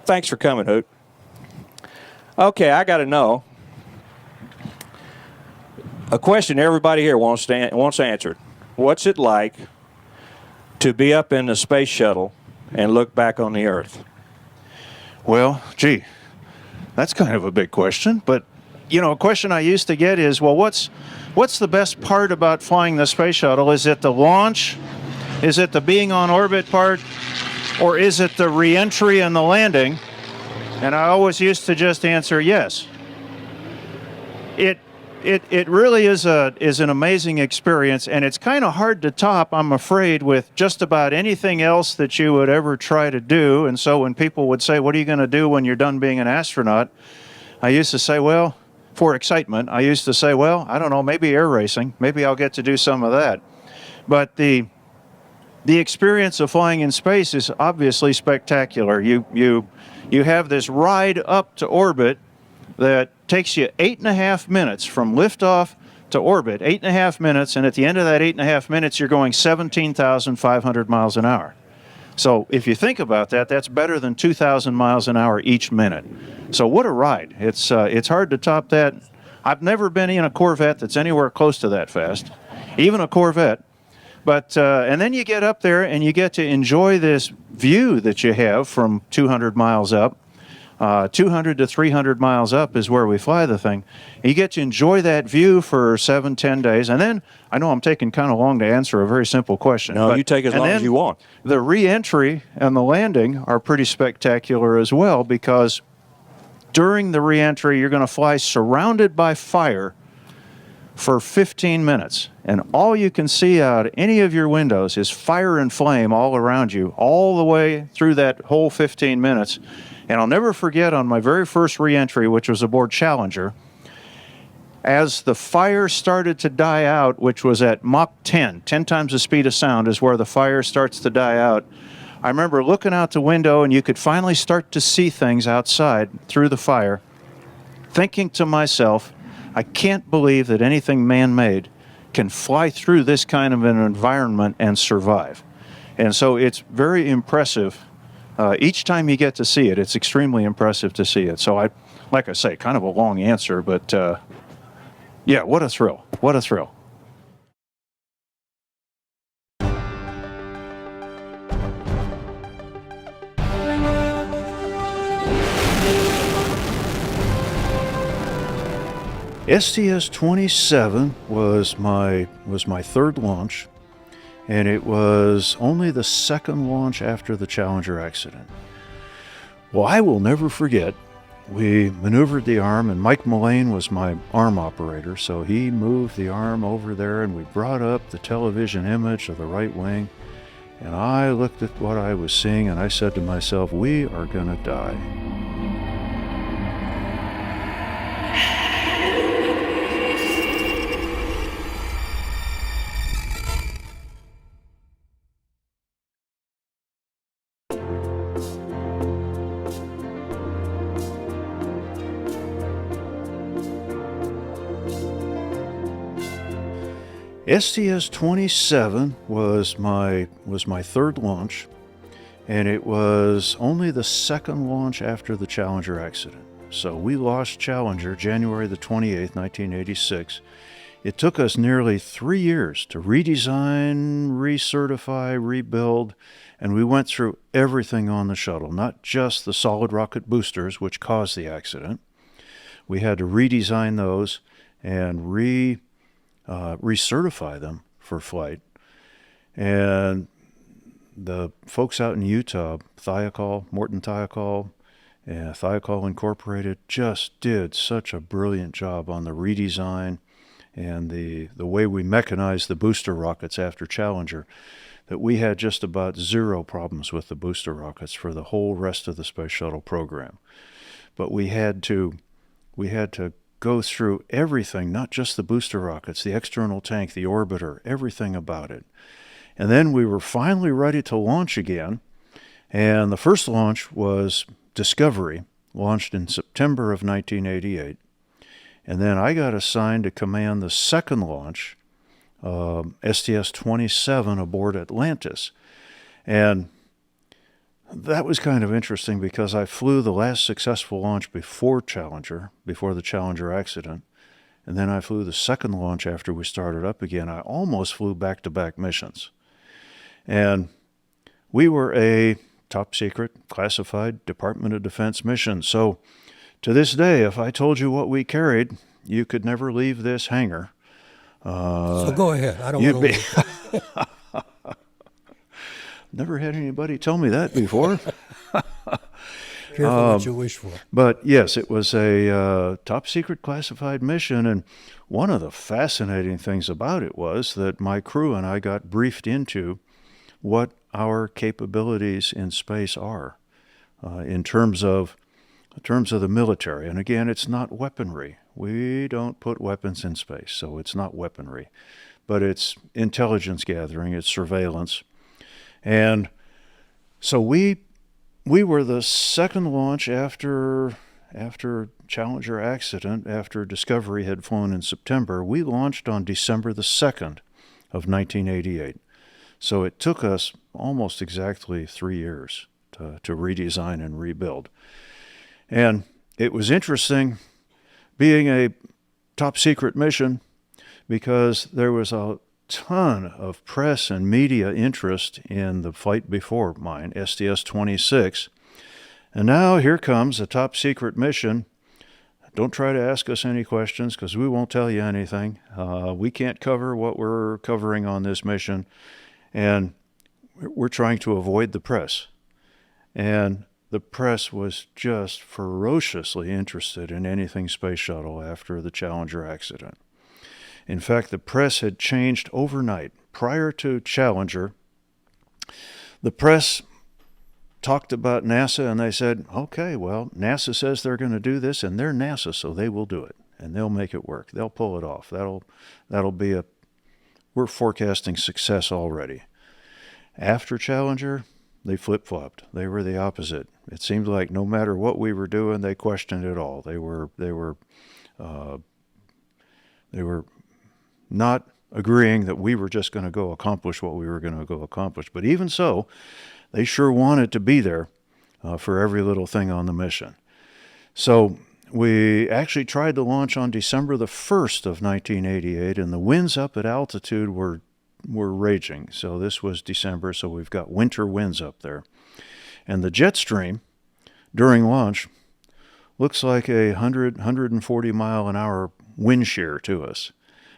Thanks for coming, Hoot. Okay, I got to know. A question everybody here wants answered. What's it like to be up in the space shuttle and look back on the Earth? Well, gee, that's kind of a big question. But, you know, a question I used to get is, well, what's the best part about flying the space shuttle? Is it the launch? Is it the being on orbit part? Or is it the re-entry and the landing? And I always used to just answer yes. It really is an amazing experience, and it's kind of hard to top, I'm afraid, with just about anything else that you would ever try to do. And so when people would say, what are you going to do when you're done being an astronaut? I used to say, well, for excitement, I used to say, well, I don't know, maybe air racing. Maybe I'll get to do some of that. But the experience of flying in space is obviously spectacular. You have this ride up to orbit that takes you 8.5 minutes from liftoff to orbit, 8.5 minutes, and at the end of that 8.5 minutes, you're going 17,500 miles an hour. So if you think about that, that's better than 2,000 miles an hour each minute. So what a ride. It's hard to top that. I've never been in a Corvette that's anywhere close to that fast, even a Corvette. But and then you get up there and you get to enjoy this view that you have from 200 miles up. 200 to 300 miles up is where we fly the thing. You get to enjoy that view for 7-10 days. And then, I know I'm taking kind of long to answer a very simple question. No, you take as long as you want. The re-entry and the landing are pretty spectacular as well, because during the re-entry, you're going to fly surrounded by fire for 15 minutes. And all you can see out any of your windows is fire and flame all around you, all the way through that whole 15 minutes. And I'll never forget, on my very first re-entry, which was aboard Challenger, as the fire started to die out, which was at Mach 10 times the speed of sound is where the fire starts to die out. I remember looking out the window, and you could finally start to see things outside through the fire, thinking to myself, I can't believe that anything man-made can fly through this kind of an environment and survive. And so it's very impressive. Each time you get to see it, it's extremely impressive to see it. So like I say, kind of a long answer, but yeah, what a thrill. What a thrill. STS-27 was my third launch. And it was only the second launch after the Challenger accident. Well, I will never forget, we maneuvered the arm, and Mike Mullane was my arm operator, so he moved the arm over there, and we brought up the television image of the right wing, and I looked at what I was seeing, and I said to myself, we are going to die. STS-27 was my third launch, and it was only the second launch after the Challenger accident. So we lost Challenger January the 28th, 1986. It took us nearly 3 years to redesign, recertify, rebuild, and we went through everything on the shuttle, not just the solid rocket boosters, which caused the accident. We had to redesign those and recertify them for flight. And the folks out in Utah, Morton Thiokol, and Thiokol Incorporated, just did such a brilliant job on the redesign and the way we mechanized the booster rockets after Challenger, that we had just about zero problems with the booster rockets for the whole rest of the Space Shuttle program. But we had to go through everything, not just the booster rockets, the external tank, the orbiter, everything about it. And then we were finally ready to launch again. And the first launch was Discovery, launched in September of 1988. And then I got assigned to command the second launch, STS-27, aboard Atlantis. And That was kind of interesting because I flew the last successful launch before the Challenger accident, and then I flew the second launch after we started up again. I almost flew back-to-back missions. And we were a top secret, classified Department of Defense mission. So to this day, if I told you what we carried, you could never leave this hangar. So go ahead. I don't want to leave. Never had anybody tell me that before. Careful what you wish for. But yes, it was a top secret classified mission, and one of the fascinating things about it was that my crew and I got briefed into what our capabilities in space are in terms of the military. And again, it's not weaponry. We don't put weapons in space, so it's not weaponry. But it's intelligence gathering, it's surveillance. And so we were the second launch after Challenger accident, after Discovery had flown in September. We launched on December the 2nd of 1988. So it took us almost exactly 3 years to redesign and rebuild. And it was interesting being a top secret mission because there was a ton of press and media interest in the flight before mine, STS-26. And now here comes a top secret mission. Don't try to ask us any questions because we won't tell you anything. We can't cover what we're covering on this mission. And we're trying to avoid the press. And the press was just ferociously interested in anything space shuttle after the Challenger accident. In fact, the press had changed overnight. Prior to Challenger, the press talked about NASA and they said, okay, well, NASA says they're going to do this and they're NASA, so they will do it and they'll make it work. They'll pull it off. That'll be we're forecasting success already. After Challenger, they flip-flopped. They were the opposite. It seemed like no matter what we were doing, they questioned it all. They were not agreeing that we were just going to go accomplish what we were going to go accomplish. But even so, they sure wanted to be there for every little thing on the mission. So we actually tried to launch on December the 1st of 1988, and the winds up at altitude were raging. So this was December, so we've got winter winds up there. And the jet stream during launch looks like 140 mile an hour wind shear to us,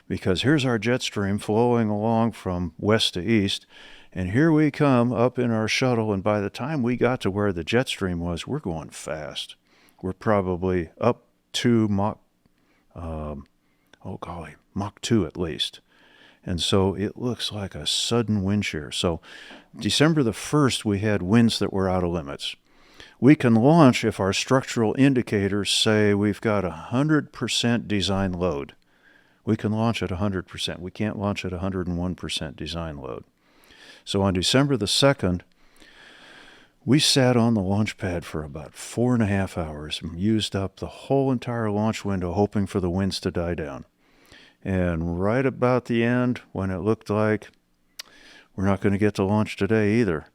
because here's our jet stream flowing along from west to east, and here we come up in our shuttle, and by the time we got to where the jet stream was, we're going fast. We're probably up to Mach 2 at least. And so it looks like a sudden wind shear. So December the 1st, we had winds that were out of limits. We can launch if our structural indicators say we've got 100% design load. We can launch at 100%. We can't launch at 101% design load. So on December the 2nd, we sat on the launch pad for about 4.5 hours and used up the whole entire launch window hoping for the winds to die down. And right about the end, when it looked like we're not going to get to launch today either,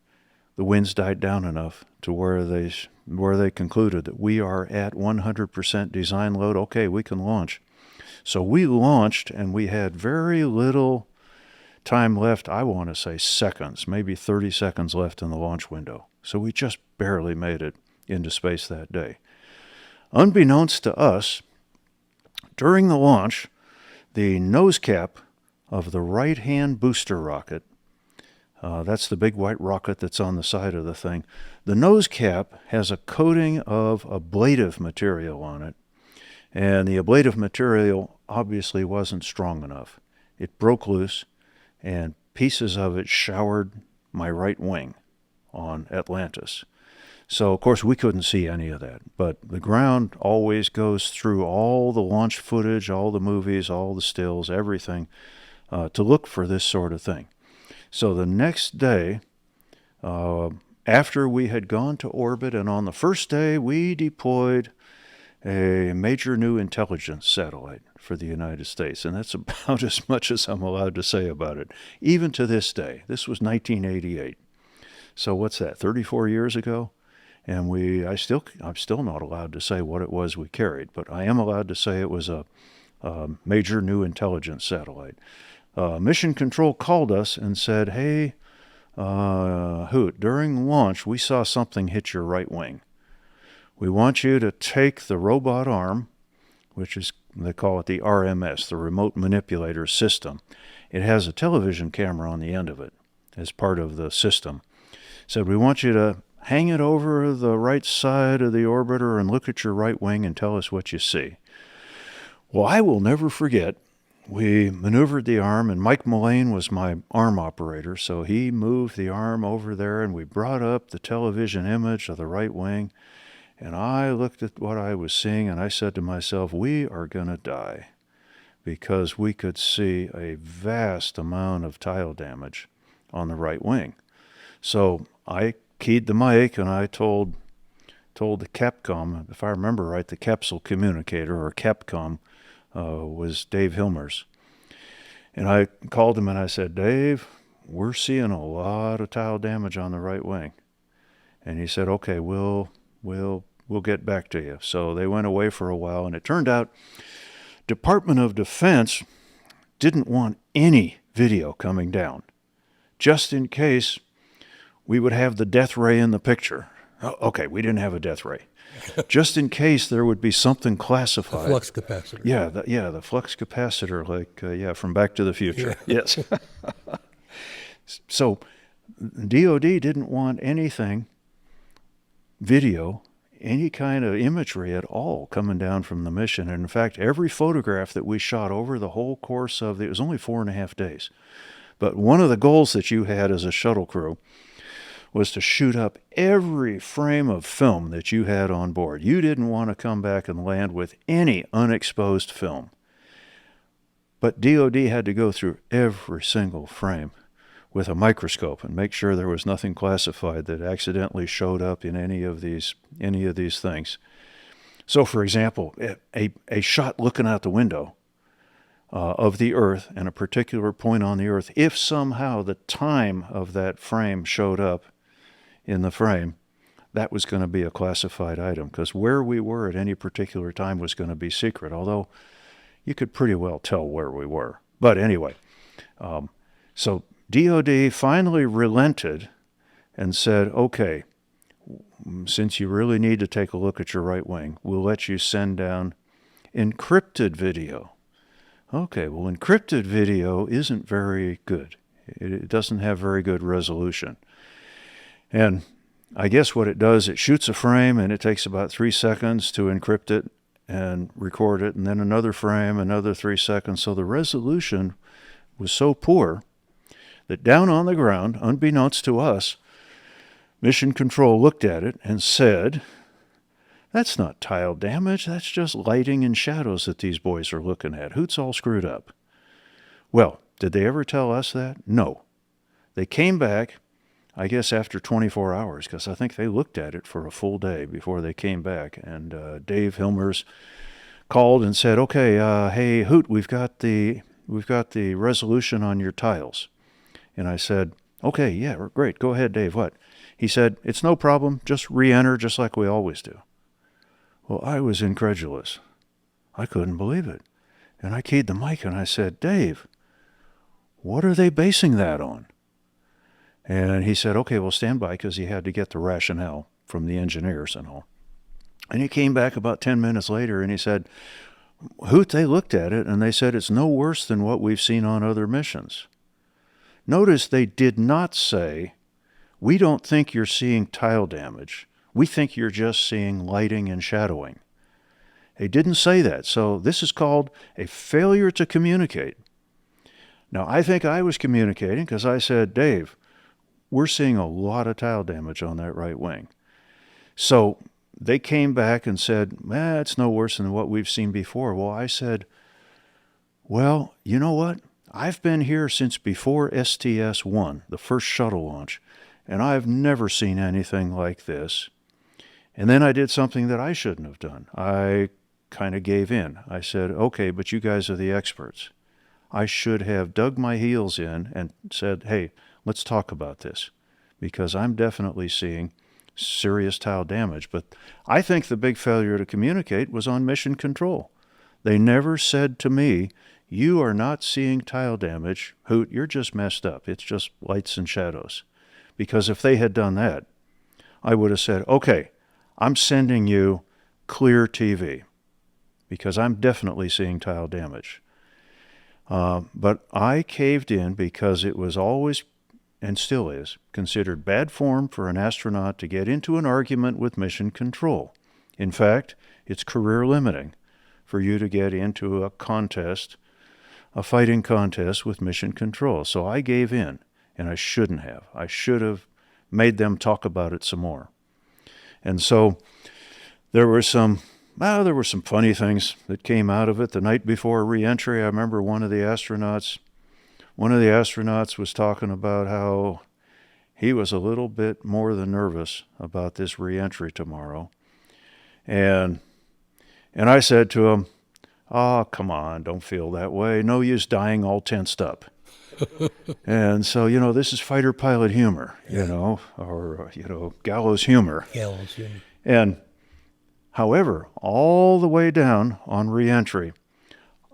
the winds died down enough to where they concluded that we are at 100% design load. Okay, we can launch. So we launched, and we had very little time left. I want to say seconds, maybe 30 seconds left in the launch window. So we just barely made it into space that day. Unbeknownst to us, during the launch, the nose cap of the right-hand booster rocket, that's the big white rocket that's on the side of the thing, the nose cap has a coating of ablative material on it, and the ablative material obviously wasn't strong enough. It broke loose, and pieces of it showered my right wing on Atlantis. So, of course, we couldn't see any of that. But the ground always goes through all the launch footage, all the movies, all the stills, everything, to look for this sort of thing. So the next day, after we had gone to orbit, and on the first day, we deployed a major new intelligence satellite for the United States. And that's about as much as I'm allowed to say about it, even to this day. This was 1988. So what's that, 34 years ago? And I'm still not allowed to say what it was we carried, but I am allowed to say it was a major new intelligence satellite. Mission Control called us and said, hey, Hoot, during launch, we saw something hit your right wing. We want you to take the robot arm, which is, they call it the RMS, the Remote Manipulator System. It has a television camera on the end of it as part of the system. Said, we want you to hang it over the right side of the orbiter and look at your right wing and tell us what you see. Well, I will never forget, we maneuvered the arm, and Mike Mullane was my arm operator, so he moved the arm over there, and we brought up the television image of the right wing, and I looked at what I was seeing, and I said to myself, we are going to die, because we could see a vast amount of tile damage on the right wing. So I keyed the mic, and I told the Capcom, if I remember right, the capsule communicator, or Capcom, was Dave Hilmers. And I called him and I said, Dave, we're seeing a lot of tile damage on the right wing. And he said, okay, we'll get back to you. So they went away for a while, and it turned out Department of Defense didn't want any video coming down, just in case we would have the death ray in the picture. Okay, we didn't have a death ray. Just in case there would be something classified. The flux capacitor. Yeah, the flux capacitor, like, from Back to the Future. Yeah. Yes. So DOD didn't want anything, video, any kind of imagery at all coming down from the mission. And in fact, every photograph that we shot over the whole course of it was only 4.5 days. But one of the goals that you had as a shuttle crew was to shoot up every frame of film that you had on board. You didn't want to come back and land with any unexposed film. But DOD had to go through every single frame with a microscope and make sure there was nothing classified that accidentally showed up in any of these things. So, for example, a shot looking out the window of the Earth and a particular point on the Earth, if somehow the time of that frame showed up in the frame, that was going to be a classified item, because where we were at any particular time was going to be secret, although you could pretty well tell where we were. But anyway, so DOD finally relented and said, okay, since you really need to take a look at your right wing, we'll let you send down encrypted video. Okay, well, encrypted video isn't very good. It doesn't have very good resolution. And I guess what it does, it shoots a frame, and it takes about 3 seconds to encrypt it and record it, and then another frame, another 3 seconds. So the resolution was so poor that down on the ground, unbeknownst to us, Mission Control looked at it and said, that's not tile damage, that's just lighting and shadows that these boys are looking at. Hoot's all screwed up. Well, did they ever tell us that? No. They came back, I guess after 24 hours, because I think they looked at it for a full day before they came back. And Dave Hilmers called and said, okay, hey, Hoot, we've got the resolution on your tiles. And I said, okay, yeah, great, go ahead, Dave, what? He said, it's no problem, just re-enter just like we always do. Well, I was incredulous. I couldn't believe it. And I keyed the mic and I said, Dave, what are they basing that on? And he said, okay, well, stand by, because he had to get the rationale from the engineers and all. And he came back about 10 minutes later and he said, Hoot, they looked at it and they said it's no worse than what we've seen on other missions. Notice they did not say, we don't think you're seeing tile damage. We think you're just seeing lighting and shadowing. They didn't say that. So this is called a failure to communicate. Now, I think I was communicating because I said, Dave, we're seeing a lot of tile damage on that right wing. So they came back and said, it's no worse than what we've seen before. Well, I said, well, you know what? I've been here since before STS-1, the first shuttle launch, and I've never seen anything like this. And then I did something that I shouldn't have done. I kind of gave in. I said, okay, but you guys are the experts. I should have dug my heels in and said, hey, let's talk about this, because I'm definitely seeing serious tile damage. But I think the big failure to communicate was on mission control. They never said to me, "You are not seeing tile damage. Hoot, you're just messed up. It's just lights and shadows." Because if they had done that, I would have said, "Okay, I'm sending you clear TV because I'm definitely seeing tile damage." But I caved in because it was always, and still is, considered bad form for an astronaut to get into an argument with mission control. In fact, it's career limiting for you to get into a contest, a fighting contest with mission control. So I gave in, and I shouldn't have. I should have made them talk about it some more. And so there were some funny things that came out of it. The night before re-entry, I remember one of the astronauts was talking about how he was a little bit more than nervous about this re-entry tomorrow. And I said to him, "Oh, come on, don't feel that way. No use dying all tensed up." And so, this is fighter pilot humor, or gallows humor. Gallows humor. And however, all the way down on re-entry,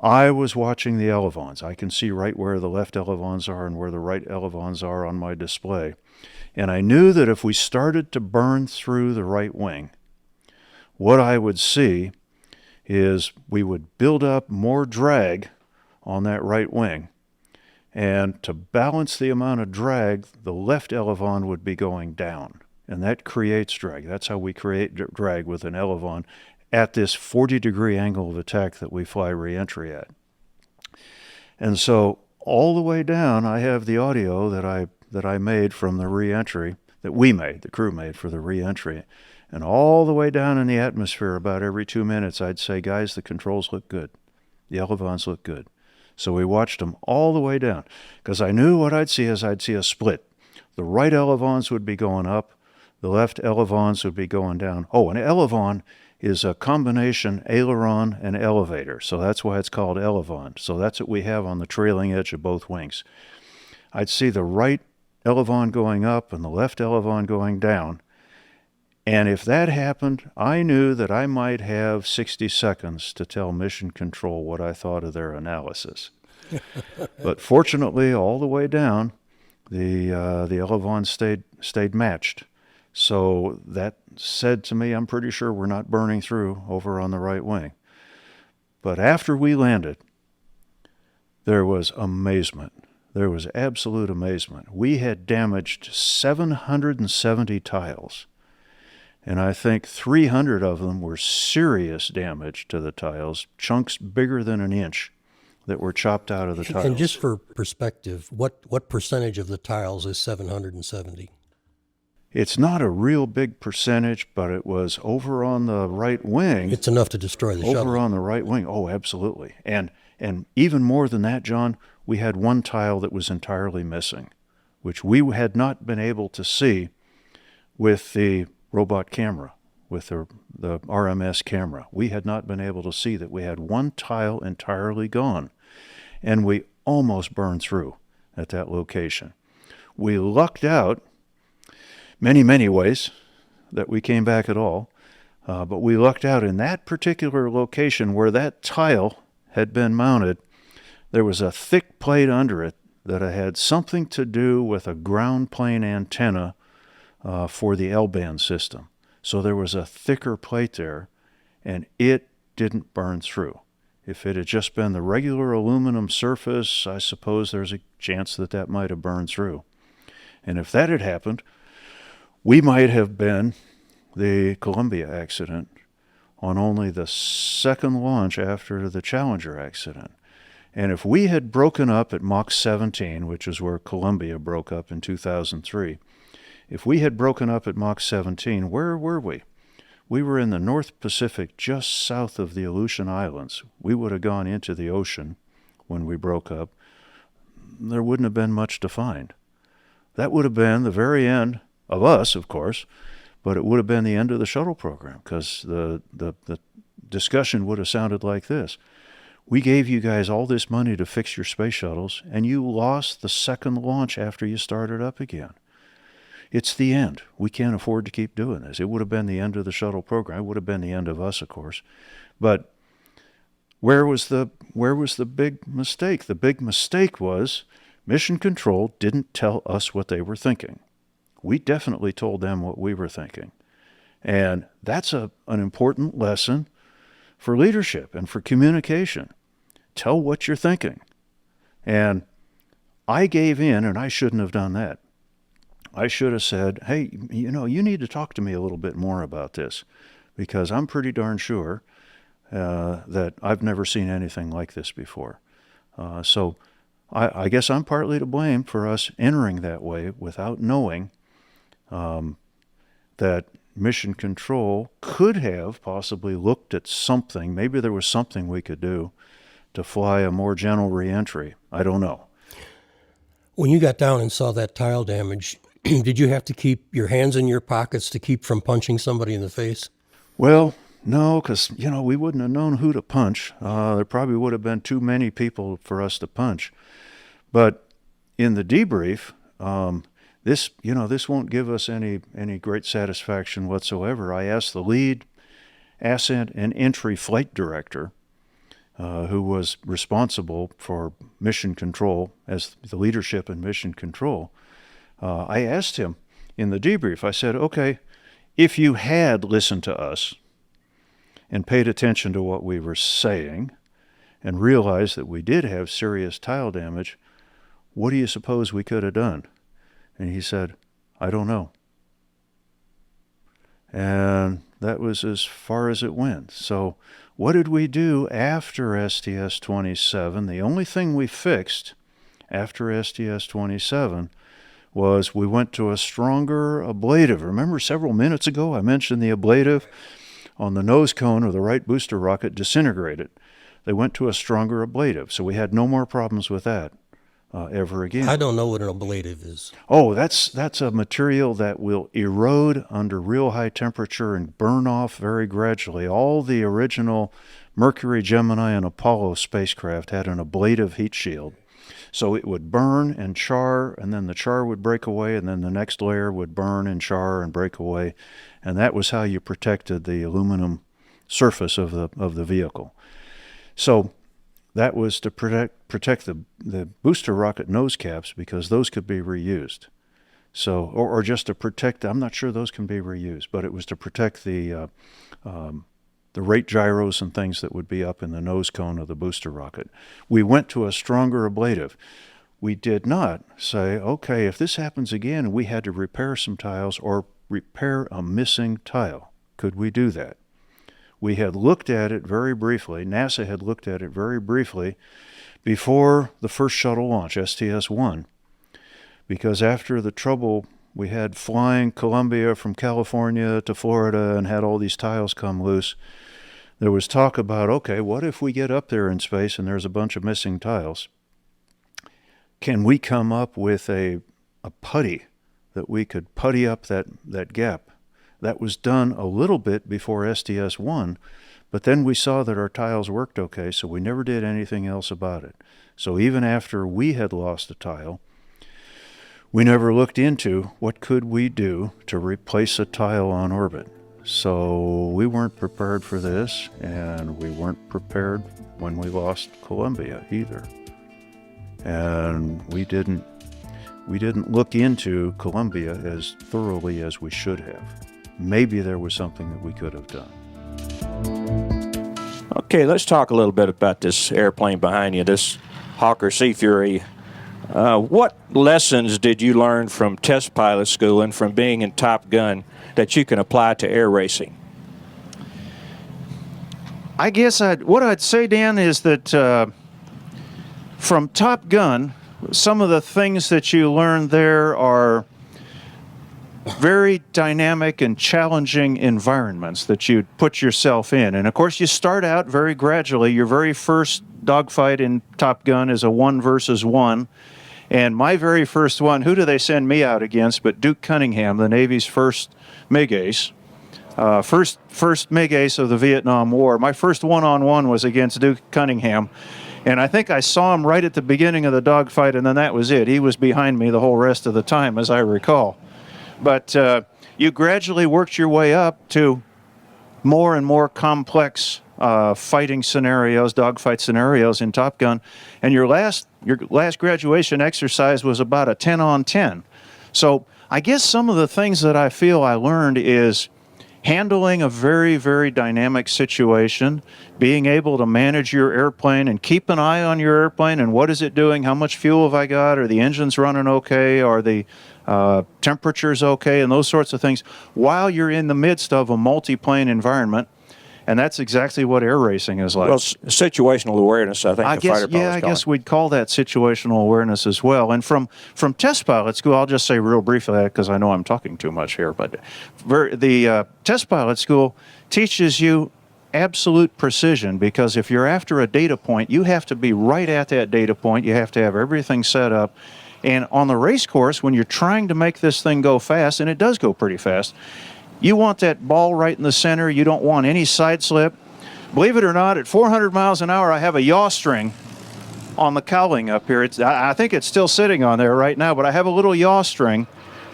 I was watching the elevons. I can see right where the left elevons are and where the right elevons are on my display. And I knew that if we started to burn through the right wing, what I would see is we would build up more drag on that right wing. And to balance the amount of drag, the left elevon would be going down. And that creates drag. That's how we create drag with an elevon at this 40-degree angle of attack that we fly re-entry at. And so all the way down, I have the audio that I made from the re-entry, that we made, the crew made for the re-entry. And all the way down in the atmosphere, about every 2 minutes, I'd say, "Guys, the controls look good. The elevons look good." So we watched them all the way down, because I knew what I'd see is I'd see a split. The right elevons would be going up. The left elevons would be going down. Oh, an elevon is a combination aileron and elevator, so that's why it's called elevon. So that's what we have on the trailing edge of both wings. I'd see the right elevon going up and the left elevon going down. And if that happened, I knew that I might have 60 seconds to tell Mission Control what I thought of their analysis. But fortunately, all the way down, the elevons stayed matched. So that said to me, I'm pretty sure we're not burning through over on the right wing. But after we landed, there was amazement. There was absolute amazement. We had damaged 770 tiles. And I think 300 of them were serious damage to the tiles, chunks bigger than an inch that were chopped out of the tiles. And just for perspective, what percentage of the tiles is 770? It's not a real big percentage, but it was over on the right wing. It's enough to destroy the shuttle. Over on the right wing, oh, absolutely. And even more than that, John, we had one tile that was entirely missing, which we had not been able to see with the robot camera, with the RMS camera. We had not been able to see that we had one tile entirely gone, and we almost burned through at that location. We lucked out many, many ways that we came back at all, but we lucked out in that particular location where that tile had been mounted. There was a thick plate under it that had something to do with a ground plane antenna for the L-band system. So there was a thicker plate there, and it didn't burn through. If it had just been the regular aluminum surface, I suppose there's a chance that that might have burned through. And if that had happened, we might have been the Columbia accident on only the second launch after the Challenger accident. And if we had broken up at Mach 17, which is where Columbia broke up in 2003, if we had broken up at Mach 17, where were we? We were in the North Pacific, just south of the Aleutian Islands. We would have gone into the ocean when we broke up. There wouldn't have been much to find. That would have been the very end of us, of course, but it would have been the end of the shuttle program, because the discussion would have sounded like this. We gave you guys all this money to fix your space shuttles, and you lost the second launch after you started up again. it's the end. We can't afford to keep doing this. It would have been the end of the shuttle program. It would have been the end of us, of course. But where was the big mistake? The big mistake was Mission Control didn't tell us what they were thinking. We definitely told them what we were thinking. And that's an important lesson for leadership and for communication. Tell what you're thinking. And I gave in, and I shouldn't have done that. I should have said, hey, you need to talk to me a little bit more about this, because I'm pretty darn sure that I've never seen anything like this before. So I guess I'm partly to blame for us entering that way without knowing that Mission Control could have possibly looked at something. Maybe there was something we could do to fly a more gentle reentry. I don't know. When you got down and saw that tile damage, did you have to keep your hands in your pockets to keep from punching somebody in the face? Well, no, because, we wouldn't have known who to punch. There probably would have been too many people for us to punch. But in the debrief, this won't give us any great satisfaction whatsoever. I asked the lead ascent and entry flight director, who was responsible for mission control as the leadership in mission control. I asked him in the debrief, I said, okay, if you had listened to us and paid attention to what we were saying and realized that we did have serious tile damage, what do you suppose we could have done? And he said, I don't know. And that was as far as it went. So what did we do after STS-27? The only thing we fixed after STS-27 was we went to a stronger ablative. Remember several minutes ago I mentioned the ablative on the nose cone of the right booster rocket disintegrated. They went to a stronger ablative, so we had no more problems with that ever again. I don't know what an ablative is. Oh, that's a material that will erode under real high temperature and burn off very gradually. All the original Mercury, Gemini, and Apollo spacecraft had an ablative heat shield. So it would burn and char, and then the char would break away, and then the next layer would burn and char and break away. And that was how you protected the aluminum surface of the vehicle. So that was to protect the booster rocket nose caps, because those could be reused. So, or just to protect, I'm not sure those can be reused, but it was to protect the rate gyros and things that would be up in the nose cone of the booster rocket. We went to a stronger ablative. We did not say, okay, if this happens again and we had to repair some tiles or repair a missing tile, could we do that? We had looked at it very briefly. NASA had looked at it very briefly before the first shuttle launch, STS-1, because after the trouble we had flying Columbia from California to Florida and had all these tiles come loose, there was talk about, okay, what if we get up there in space and there's a bunch of missing tiles? Can we come up with a putty that we could putty up that gap? That was done a little bit before STS-1, but then we saw that our tiles worked okay, so we never did anything else about it. So even after we had lost a tile, we never looked into what could we do to replace a tile on orbit. So we weren't prepared for this, and we weren't prepared when we lost Columbia either. And we didn't look into Columbia as thoroughly as we should have. Maybe there was something that we could have done. Okay, let's talk a little bit about this airplane behind you, this Hawker Sea Fury. What lessons did you learn from test pilot school and from being in Top Gun that you can apply to air racing? I guess what I'd say, Dan, is that from Top Gun, some of the things that you learn there are very dynamic and challenging environments that you put yourself in. And of course, you start out very gradually. Your very first dogfight in Top Gun is a 1 versus 1. And my very first one, who do they send me out against but Duke Cunningham, the Navy's first MiG ace. First MiG ace of the Vietnam War. My first one-on-one was against Duke Cunningham. And I think I saw him right at the beginning of the dogfight, and then that was it. He was behind me the whole rest of the time, as I recall. But you gradually worked your way up to more and more complex fighting scenarios, dogfight scenarios in Top Gun, and your last graduation exercise was about a 10-on-10. So I guess some of the things that I feel I learned is handling a very, very dynamic situation, being able to manage your airplane and keep an eye on your airplane and what is it doing, how much fuel have I got, are the engines running okay, are the temperatures okay, and those sorts of things while you're in the midst of a multi-plane environment. And that's exactly what air racing is like. Well, situational awareness, I think the fighter pilots I guess we'd call that situational awareness as well. And from test pilot school, I'll just say real briefly, because I know I'm talking too much here, but the test pilot school teaches you absolute precision, because if you're after a data point, you have to be right at that data point. You have to have everything set up. And on the race course, when you're trying to make this thing go fast, and it does go pretty fast, you want that ball right in the center. You don't want any side slip. Believe it or not, at 400 miles an hour, I have a yaw string on the cowling up here. I think it's still sitting on there right now, but I have a little yaw string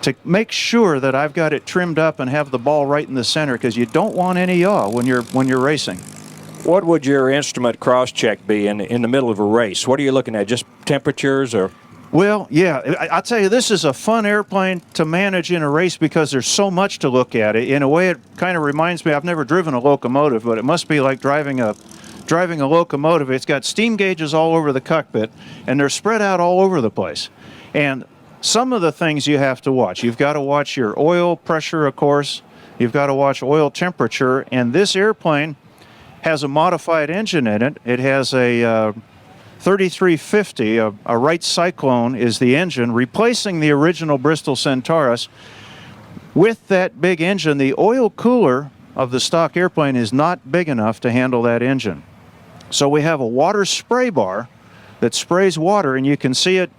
to make sure that I've got it trimmed up and have the ball right in the center, because you don't want any yaw when you're racing. What would your instrument cross-check be in the middle of a race? What are you looking at, just temperatures or? Well, yeah, I'll tell you, this is a fun airplane to manage in a race because there's so much to look at. In a way, it kind of reminds me, I've never driven a locomotive, but it must be like driving a locomotive. It's got steam gauges all over the cockpit, and they're spread out all over the place. And some of the things you have to watch. You've got to watch your oil pressure, of course. You've got to watch oil temperature. And this airplane has a modified engine in it. It has a 3350, a Wright Cyclone is the engine, replacing the original Bristol Centaurus. With that big engine, the oil cooler of the stock airplane is not big enough to handle that engine. So we have a water spray bar that sprays water, and you can see it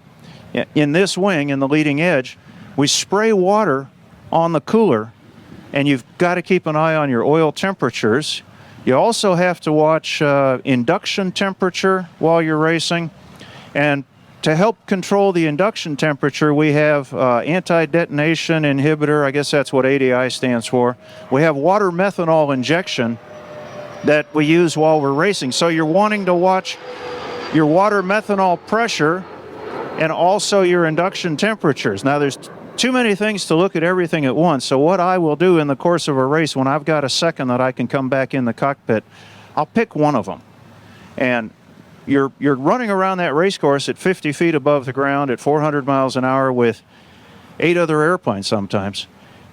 in this wing, in the leading edge. We spray water on the cooler, and you've got to keep an eye on your oil temperatures. You also have to watch induction temperature while you're racing. And to help control the induction temperature, we have anti-detonation inhibitor. I guess that's what ADI stands for. We have water methanol injection that we use while we're racing. So you're wanting to watch your water methanol pressure and also your induction temperatures. Now, there's too many things to look at everything at once. So what I will do in the course of a race, when I've got a second that I can come back in the cockpit, I'll pick one of them. And you're running around that race course at 50 feet above the ground at 400 miles an hour with 8 other airplanes sometimes.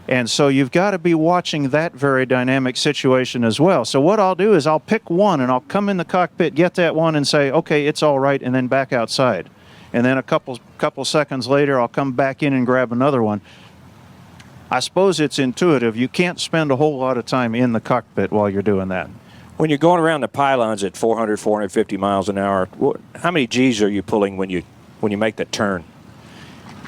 And so you've got to be watching that very dynamic situation as well. So what I'll do is I'll pick one, and I'll come in the cockpit, get that one, and say, okay, it's all right, and then back outside. And then a couple seconds later, I'll come back in and grab another one. I suppose it's intuitive. You can't spend a whole lot of time in the cockpit while you're doing that. When you're going around the pylons at 400, 450 miles an hour, how many G's are you pulling when you make that turn?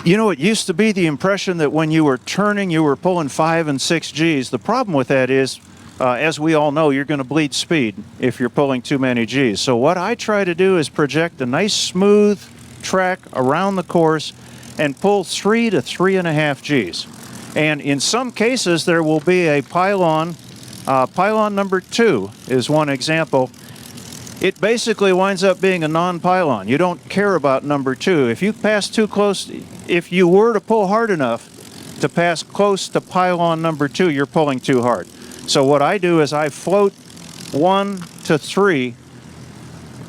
You know, it used to be the impression that when you were turning, you were pulling 5 and 6 G's. The problem with that is, as we all know, you're going to bleed speed if you're pulling too many G's. So what I try to do is project a nice smooth track around the course and pull 3 to 3.5 G's. And in some cases, there will be a pylon. Pylon number 2 is one example. It basically winds up being a non-pylon. You don't care about number 2. If you pass too close, if you were to pull hard enough to pass close to pylon number 2, you're pulling too hard. So what I do is I float 1 to 3,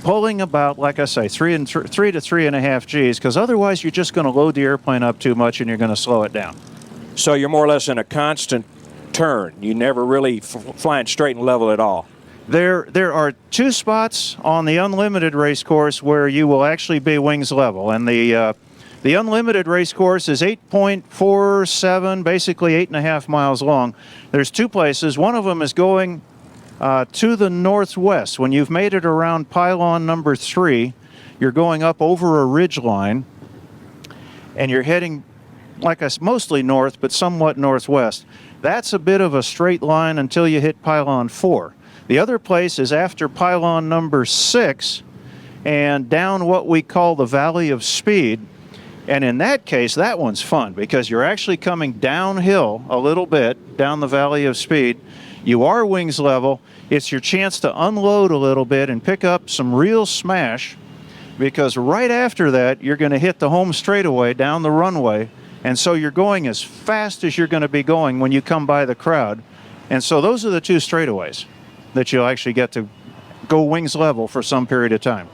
pulling about, like I say, 3 to 3.5 G's, because otherwise you're just going to load the airplane up too much and you're going to slow it down. So you're more or less in a constant turn. You never really flying straight and level at all. There are 2 spots on the unlimited race course where you will actually be wings level, and the unlimited race course is 8.47, basically 8.5 miles long. There's 2 places. One of them is going to the northwest. When you've made it around pylon number 3, you're going up over a ridge line, and you're heading, like I said, mostly north, but somewhat northwest. That's a bit of a straight line until you hit pylon 4. The other place is after pylon number 6 and down what we call the Valley of Speed. And in that case, that one's fun because you're actually coming downhill a little bit, down the valley of speed. You are wings level. It's your chance to unload a little bit and pick up some real smash, because right after that, you're going to hit the home straightaway down the runway. And so you're going as fast as you're going to be going when you come by the crowd. And so those are the two straightaways that you'll actually get to go wings level for some period of time.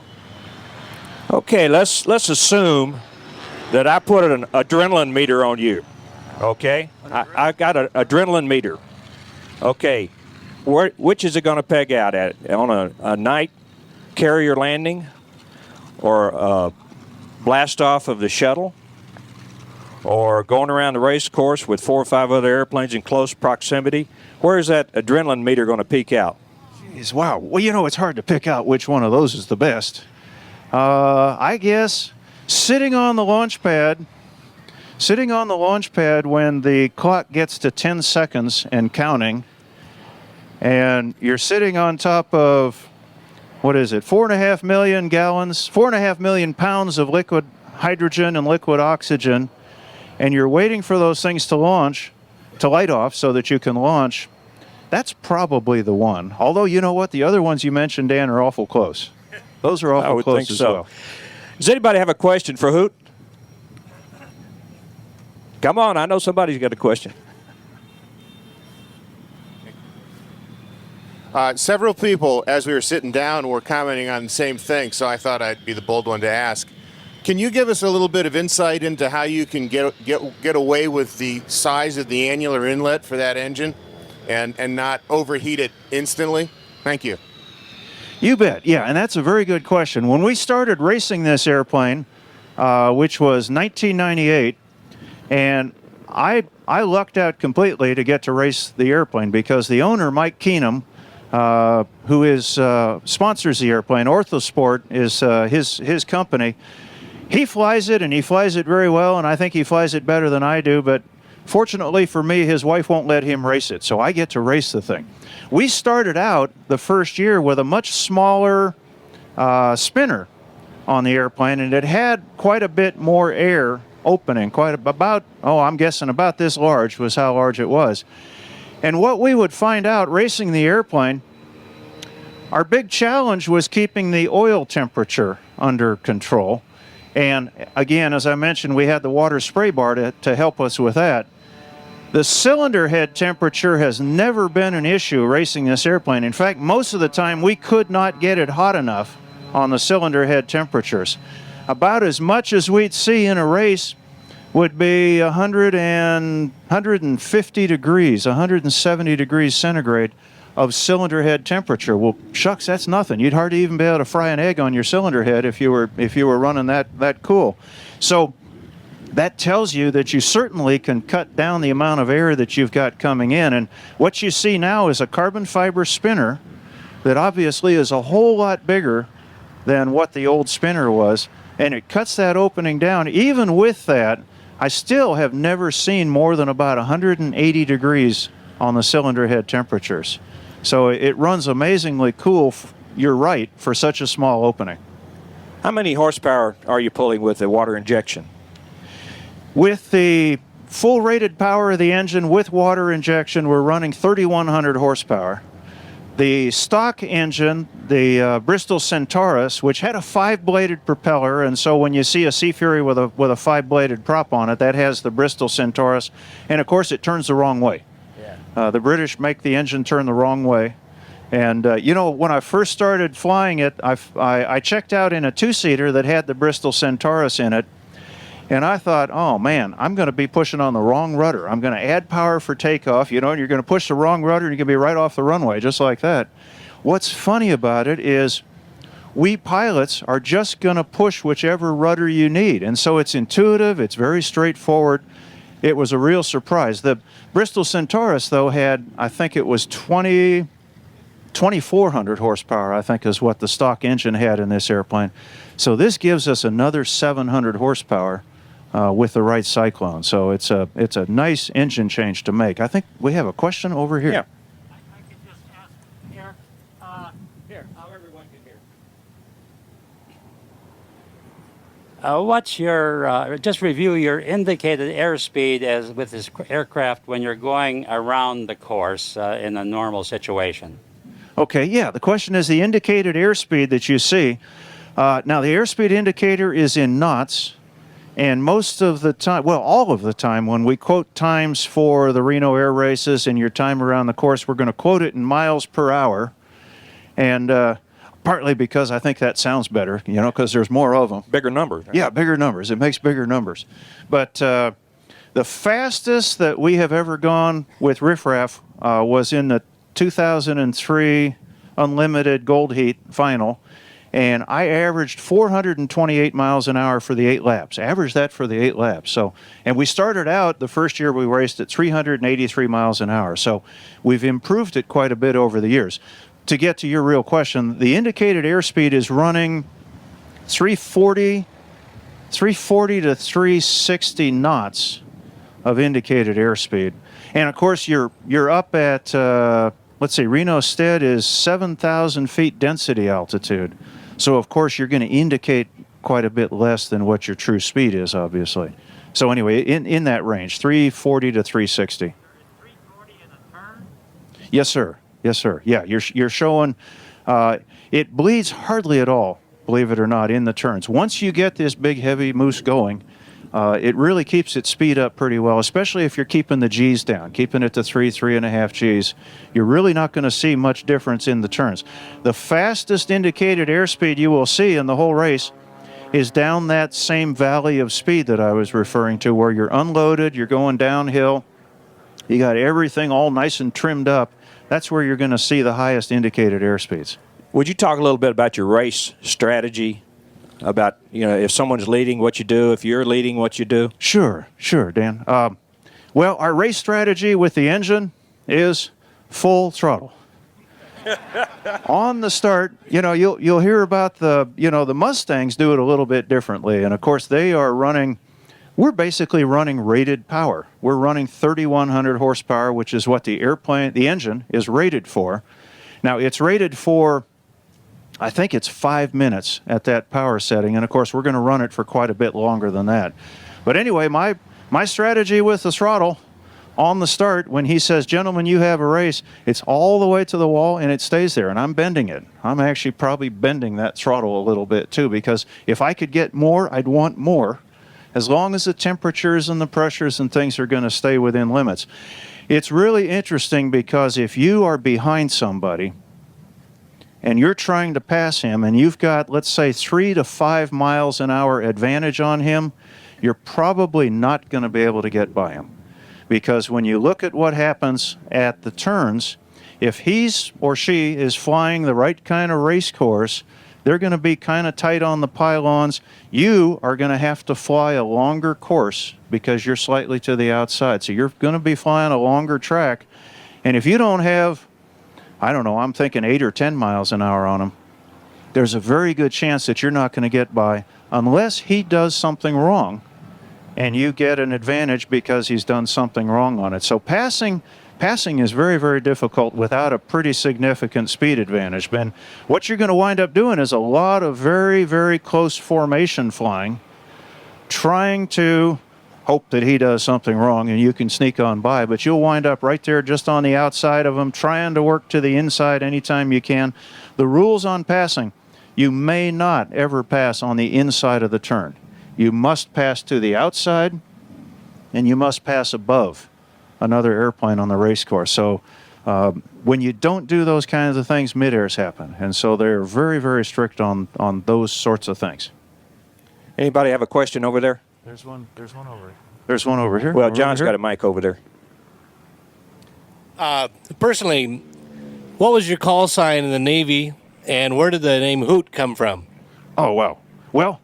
Okay, let's assume that I put an adrenaline meter on you. Okay, I got an adrenaline meter. Okay, which is it going to peg out at? On a night carrier landing, or a blast off of the shuttle, or going around the race course with 4 or 5 other airplanes in close proximity? Where is that adrenaline meter going to peak out? Jeez, wow. Well, you know, it's hard to pick out which one of those is the best. I guess sitting on the launch pad when the clock gets to 10 seconds and counting, and you're sitting on top of, what is it, 4.5 million gallons, 4.5 million pounds of liquid hydrogen and liquid oxygen, and you're waiting for those things to light off so that you can launch, that's probably the one. Although, you know what, the other ones you mentioned, Dan, are awful close. Those are awful close as well. Does anybody have a question for Hoot? Come on, I know somebody's got a question. Several people, as we were sitting down, were commenting on the same thing, so I thought I'd be the bold one to ask. Can you give us a little bit of insight into how you can get away with the size of the annular inlet for that engine and not overheat it instantly? Thank you. You bet. Yeah, and that's a very good question. When we started racing this airplane, which was 1998, and I lucked out completely to get to race the airplane because the owner, Mike Keenum, who is sponsors the airplane, Orthosport is his company. He flies it, and he flies it very well, and I think he flies it better than I do, but fortunately for me, his wife won't let him race it, so I get to race the thing. We started out the first year with a much smaller spinner on the airplane, and it had quite a bit more air opening, I'm guessing about this large was how large it was. And what we would find out racing the airplane, our big challenge was keeping the oil temperature under control. And again, as I mentioned, we had the water spray bar to help us with that. The cylinder head temperature has never been an issue racing this airplane. In fact, most of the time we could not get it hot enough on the cylinder head temperatures. About as much as we'd see in a race would be 150 degrees, 170 degrees centigrade of cylinder head temperature. Well, shucks, that's nothing. You'd hardly even be able to fry an egg on your cylinder head if you were running that cool. So that tells you that you certainly can cut down the amount of air that you've got coming in. And what you see now is a carbon fiber spinner that obviously is a whole lot bigger than what the old spinner was, and it cuts that opening down. Even with that, I still have never seen more than about 180 degrees on the cylinder head temperatures. So it runs amazingly cool, you're right, for such a small opening. How many horsepower are you pulling with the water injection? With the full rated power of the engine with water injection, we're running 3,100 horsepower. The stock engine, the Bristol Centaurus, which had a 5-bladed propeller, and so when you see a Sea Fury with a 5-bladed prop on it, that has the Bristol Centaurus, and of course it turns the wrong way. Yeah. The British make the engine turn the wrong way. And you know, when I first started flying it, I checked out in a 2-seater that had the Bristol Centaurus in it, and I thought, oh man, I'm going to be pushing on the wrong rudder. I'm going to add power for takeoff, you know, and you're going to push the wrong rudder and you're going to be right off the runway, just like that. What's funny about it is we pilots are just going to push whichever rudder you need. And so it's intuitive, it's very straightforward. It was a real surprise. The Bristol Centaurus, though, had, I think it was 2,400 horsepower, I think is what the stock engine had in this airplane. So this gives us another 700 horsepower with the right cyclone. So it's a nice engine change to make. I think we have a question over here. Yeah. I could just ask here, how everyone can hear. What's your, just review your indicated airspeed as with this aircraft when you're going around the course in a normal situation? Okay, yeah, the question is the indicated airspeed that you see. Now, the airspeed indicator is in knots, and most of the time, well, all of the time, when we quote times for the Reno air races and your time around the course, we're going to quote it in miles per hour, and partly because I think that sounds better, you know, because there's more of them. Bigger numbers. Yeah, bigger numbers. It makes bigger numbers. But the fastest that we have ever gone with riffraff was in the 2003 Unlimited Gold Heat final, and I averaged 428 miles an hour for the 8 laps. Averaged that for the 8 laps. So, and we started out the first year we raced at 383 miles an hour. So we've improved it quite a bit over the years. To get to your real question, the indicated airspeed is running 340 to 360 knots of indicated airspeed. And of course, you're up at, let's see, Reno Stead is 7,000 feet density altitude. So of course, you're going to indicate quite a bit less than what your true speed is, obviously. So anyway, in that range, 340 to 360. 340 in a turn? Yes, sir. Yes, sir. Yeah, you're showing, it bleeds hardly at all, believe it or not, in the turns. Once you get this big, heavy moose going, it really keeps its speed up pretty well, especially if you're keeping the G's down, keeping it to 3.5 G's. You're really not going to see much difference in the turns. The fastest indicated airspeed you will see in the whole race is down that same valley of speed that I was referring to, where you're unloaded, you're going downhill, you got everything all nice and trimmed up. That's where you're going to see the highest indicated airspeeds. Would you talk a little bit about your race strategy? About, you know, if someone's leading, what you do, if you're leading, what you do? Sure, Dan. Well, our race strategy with the engine is full throttle. On the start, you know, you'll hear about the Mustangs do it a little bit differently, and of course we're basically running rated power. We're running 3,100 horsepower, which is what the engine is rated for. Now, it's rated for, I think it's 5 minutes at that power setting, and of course, we're going to run it for quite a bit longer than that. But anyway, my strategy with the throttle on the start, when he says, gentlemen, you have a race, it's all the way to the wall, and it stays there, and I'm bending it. I'm actually probably bending that throttle a little bit, too, because if I could get more, I'd want more, as long as the temperatures and the pressures and things are going to stay within limits. It's really interesting because if you are behind somebody and you're trying to pass him and you've got, let's say, 3 to 5 miles an hour advantage on him, you're probably not going to be able to get by him. Because when you look at what happens at the turns, if he's or she is flying the right kind of race course, they're going to be kind of tight on the pylons. You are going to have to fly a longer course because you're slightly to the outside. So you're going to be flying a longer track. And if you don't have, I don't know, I'm thinking 8 or 10 miles an hour on him, there's a very good chance that you're not going to get by unless he does something wrong and you get an advantage because he's done something wrong on it. So passing is very, very difficult without a pretty significant speed advantage. And what you're going to wind up doing is a lot of very, very close formation flying, trying to hope that he does something wrong and you can sneak on by, but you'll wind up right there just on the outside of him, trying to work to the inside anytime you can. The rules on passing, you may not ever pass on the inside of the turn. You must pass to the outside and you must pass above another airplane on the race course. So when you don't do those kinds of things, mid-airs happen. And so they're very, very strict on those sorts of things. Anybody have a question over there? There's one over here. There's one over here. Well, John's got a mic over there. Personally, what was your call sign in the Navy, and where did the name Hoot come from? Oh, wow. Well,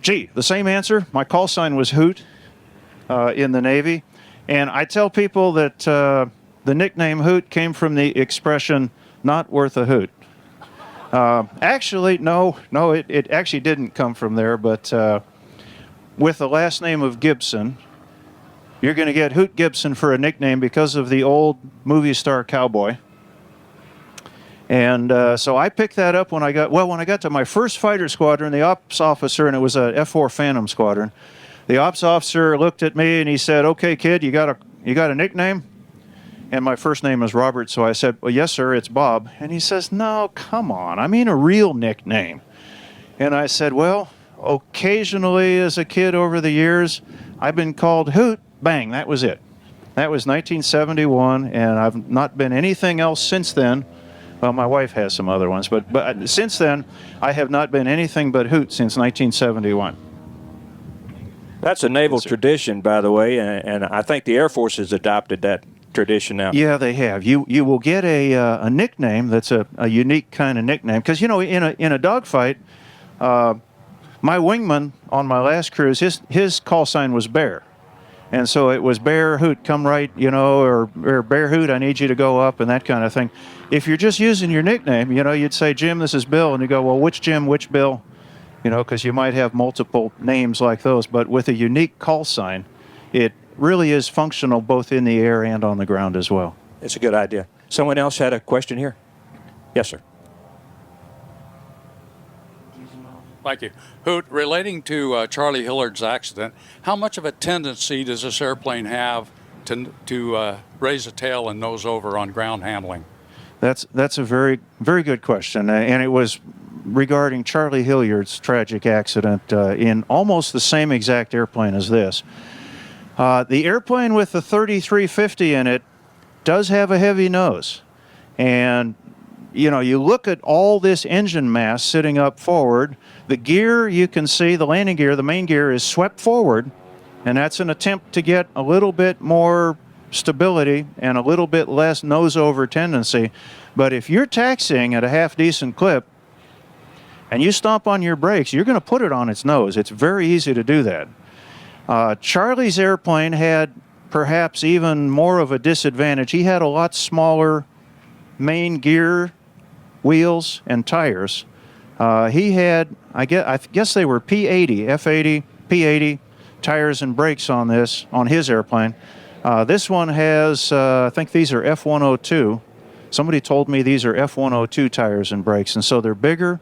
gee, the same answer. My call sign was Hoot in the Navy. And I tell people that the nickname Hoot came from the expression, not worth a hoot. Actually, no, it actually didn't come from there, but with the last name of Gibson, you're going to get Hoot Gibson for a nickname because of the old movie star cowboy. And so I picked that up when I got to my first fighter squadron, the ops officer, and it was a F-4 Phantom squadron. The ops officer looked at me and he said, "Okay, kid, you got a nickname?" And my first name is Robert, so I said, "Well, yes, sir, it's Bob." And he says, "No, come on, I mean a real nickname." And I said, "Well, occasionally as a kid over the years, I've been called Hoot." Bang, that was it. That was 1971, and I've not been anything else since then. Well, my wife has some other ones, but since then, I have not been anything but Hoot since 1971. That's a naval tradition, by the way, and I think the Air Force has adopted that tradition now. Yeah, they have. You will get a nickname that's a unique kind of nickname, because in a dogfight, my wingman on my last cruise, his call sign was Bear. And so it was Bear Hoot, come right, or Bear Hoot, I need you to go up, and that kind of thing. If you're just using your nickname, you'd say, "Jim, this is Bill," and you go, "Well, which Jim, which Bill?" Because you might have multiple names like those. But with a unique call sign, it really is functional both in the air and on the ground as well. It's a good idea. Someone else had a question here? Yes, sir. Thank you. Hoot, relating to Charlie Hillard's accident, how much of a tendency does this airplane have to raise a tail and nose over on ground handling? That's a very, very good question, and it was regarding Charlie Hilliard's tragic accident in almost the same exact airplane as this. The airplane with the 3350 in it does have a heavy nose, and you look at all this engine mass sitting up forward. The gear, you can see the landing gear, the main gear is swept forward, and that's an attempt to get a little bit more stability and a little bit less nose over tendency. But if you're taxiing at a half decent clip and you stomp on your brakes, you're going to put it on its nose. It's very easy to do that. Charlie's airplane had perhaps even more of a disadvantage. He had a lot smaller main gear, wheels, and tires. He had, I guess they were P80, F80, P80 tires and brakes on his airplane. This one has, I think these are F102. Somebody told me these are F102 tires and brakes, and so they're bigger,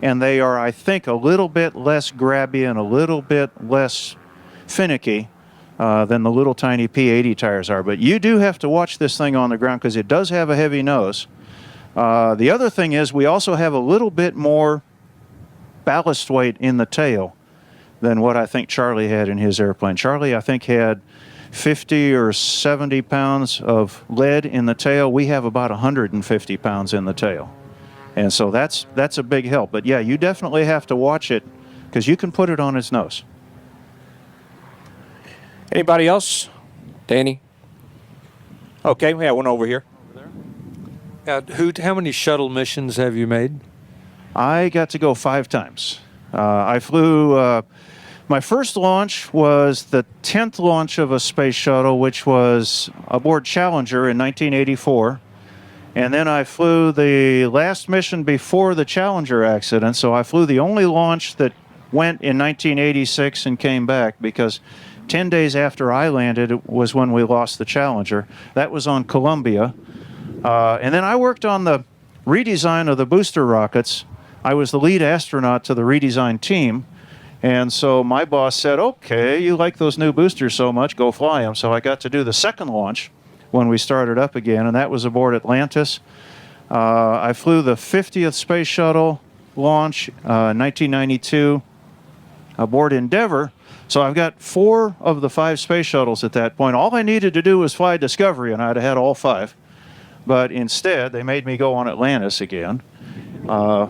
and they are, I think, a little bit less grabby and a little bit less finicky than the little tiny P80 tires are. But you do have to watch this thing on the ground because it does have a heavy nose. The other thing is we also have a little bit more ballast weight in the tail than what I think Charlie had in his airplane. Charlie, I think, had 50 or 70 pounds of lead in the tail. We have about 150 pounds in the tail. And so that's a big help. But yeah, you definitely have to watch it because you can put it on its nose. Anybody else? Danny? Okay, we have one over here. Hoot, how many shuttle missions have you made? I got to go 5 times. I flew, my first launch was the 10th launch of a space shuttle, which was aboard Challenger in 1984. And then I flew the last mission before the Challenger accident, so I flew the only launch that went in 1986 and came back, because 10 days after I landed was when we lost the Challenger. That was on Columbia. And then I worked on the redesign of the booster rockets. I was the lead astronaut to the redesigned team. And so my boss said, "Okay, you like those new boosters so much, go fly them." So I got to do the second launch when we started up again, and that was aboard Atlantis. I flew the 50th Space Shuttle launch, 1992, aboard Endeavour. So I've got 4 of the 5 space shuttles at that point. All I needed to do was fly Discovery, and I'd have had all 5. But instead, they made me go on Atlantis again,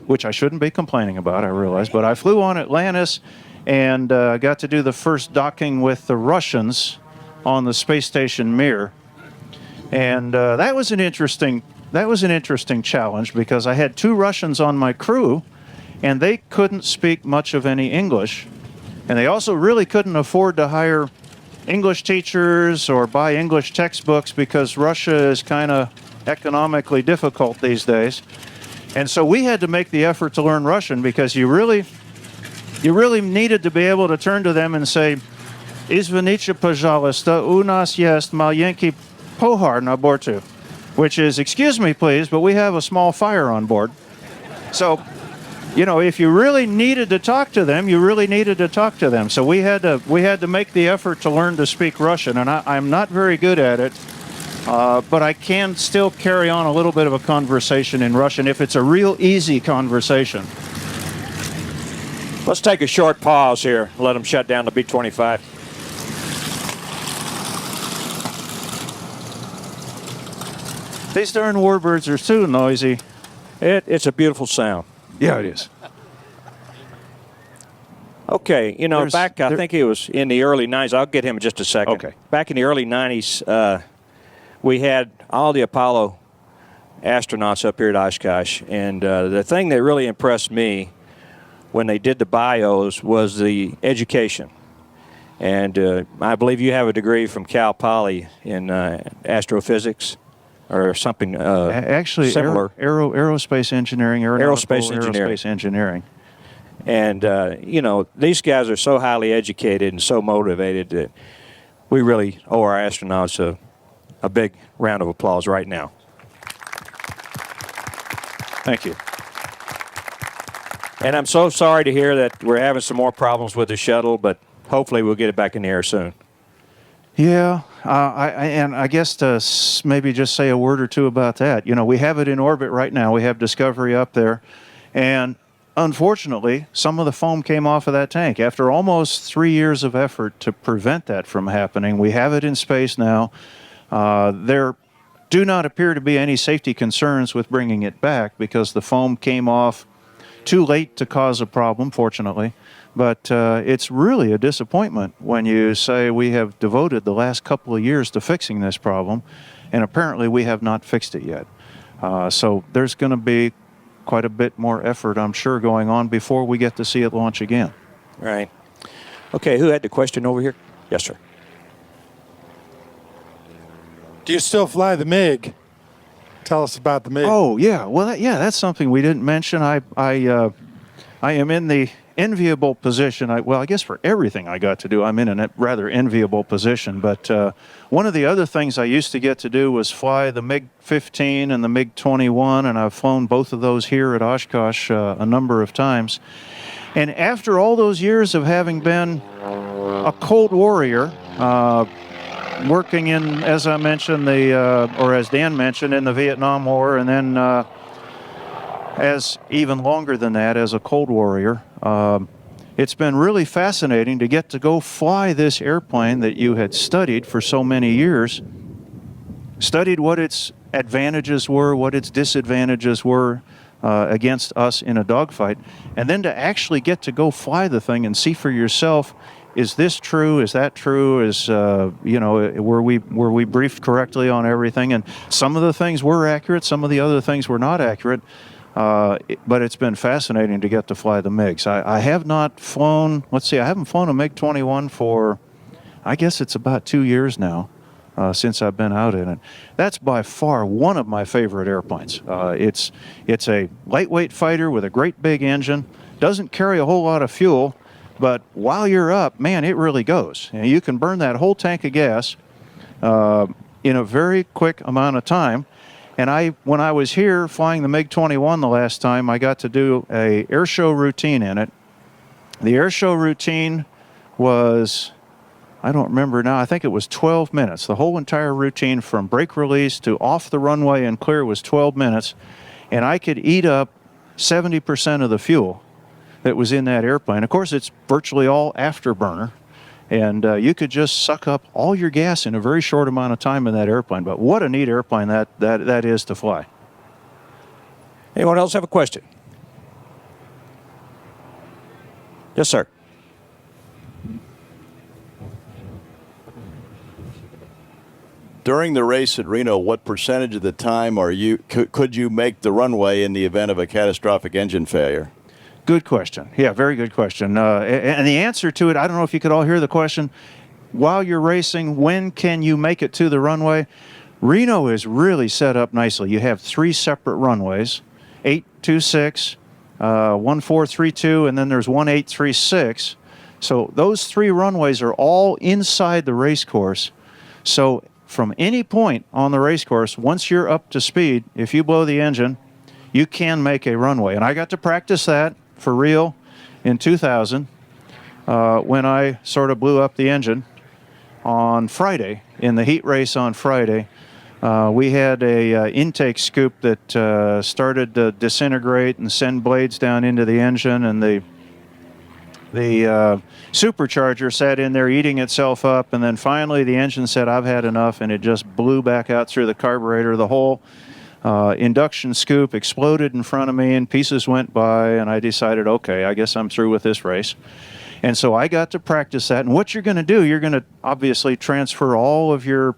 which I shouldn't be complaining about, I realize. But I flew on Atlantis and got to do the first docking with the Russians on the space station Mir. And that was an interesting challenge, because I had 2 Russians on my crew, and they couldn't speak much of any English. And they also really couldn't afford to hire English teachers or buy English textbooks, because Russia is kind of economically difficult these days. And so we had to make the effort to learn Russian, because you really needed to be able to turn to them and say, "Izviniche, pожалуйста, у нас есть маленький pohar na bortu," which is, excuse me, please, but we have a small fire on board. So, you know, if you really needed to talk to them, you really needed to talk to them. So we had to make the effort to learn to speak Russian, and I'm not very good at it, but I can still carry on a little bit of a conversation in Russian if it's a real easy conversation. Let's take a short pause here. Let them shut down the B-25. These darn warbirds are too noisy. It's a beautiful sound. Yeah, it is. Okay, you know, I think it was in the early 90s. I'll get him in just a second. Okay. Back in the early 90s, we had all the Apollo astronauts up here at Oshkosh, and the thing that really impressed me when they did the bios was the education. And I believe you have a degree from Cal Poly in astrophysics or something actually similar. Aerospace engineering, aerospace engineering. And, you know, these guys are so highly educated and so motivated that we really owe our astronauts a big round of applause right now. Thank you. And I'm so sorry to hear that we're having some more problems with the shuttle, but hopefully we'll get it back in the air soon. Yeah, I guess to maybe just say a word or two about that. You know, we have it in orbit right now. We have Discovery up there, and unfortunately, some of the foam came off of that tank. After almost 3 years of effort to prevent that from happening, we have it in space now. There do not appear to be any safety concerns with bringing it back because the foam came off too late to cause a problem, fortunately. But it's really a disappointment when you say we have devoted the last couple of years to fixing this problem, and apparently we have not fixed it yet. So there's going to be quite a bit more effort, I'm sure, going on before we get to see it launch again. Right. Okay, who had the question over here? Yes, sir. Do you still fly the MiG? Tell us about the MiG. Oh, yeah. Well, that's something we didn't mention. I am in the enviable position. I guess for everything I got to do, I'm in a rather enviable position. But one of the other things I used to get to do was fly the MiG-15 and the MiG-21, and I've flown both of those here at Oshkosh a number of times. And after all those years of having been a Cold Warrior, working in, as I mentioned, or as Dan mentioned, in the Vietnam War, and then as even longer than that as a Cold Warrior, it's been really fascinating to get to go fly this airplane that you had studied for so many years, studied what its advantages were, what its disadvantages were against us in a dogfight, and then to actually get to go fly the thing and see for yourself, is this true? Is that true? Were we briefed correctly on everything? And some of the things were accurate, some of the other things were not accurate. But it's been fascinating to get to fly the MiGs. I have not flown, I haven't flown a MiG-21 for, I guess it's about 2 years now since I've been out in it. That's by far one of my favorite airplanes. It's a lightweight fighter with a great big engine, doesn't carry a whole lot of fuel, but while you're up, man, it really goes. You can burn that whole tank of gas in a very quick amount of time. And when I was here flying the MiG-21 the last time, I got to do a air show routine in it. The air show routine was, I don't remember now, I think it was 12 minutes. The whole entire routine from brake release to off the runway and clear was 12 minutes. And I could eat up 70% of the fuel that was in that airplane. Of course, it's virtually all afterburner. And you could just suck up all your gas in a very short amount of time in that airplane. But what a neat airplane that is to fly. Anyone else have a question? Yes, sir. During the race at Reno, what percentage of the time could you make the runway in the event of a catastrophic engine failure? Good question. Yeah, very good question. And the answer to it, I don't know if you could all hear the question. While you're racing, when can you make it to the runway? Reno is really set up nicely. You have 3 separate runways, 826, 1432, and then there's 1836. So those 3 runways are all inside the race course. So from any point on the race course, once you're up to speed, if you blow the engine, you can make a runway. And I got to practice that for real in 2000 when I sort of blew up the engine on Friday, in the heat race on Friday. We had a intake scoop that started to disintegrate and send blades down into the engine, and the supercharger sat in there eating itself up, and then finally the engine said, I've had enough, and it just blew back out through the carburetor. The whole induction scoop exploded in front of me, and pieces went by, and I decided, okay, I guess I'm through with this race. And so I got to practice that. And what you're going to do, you're going to obviously transfer all of your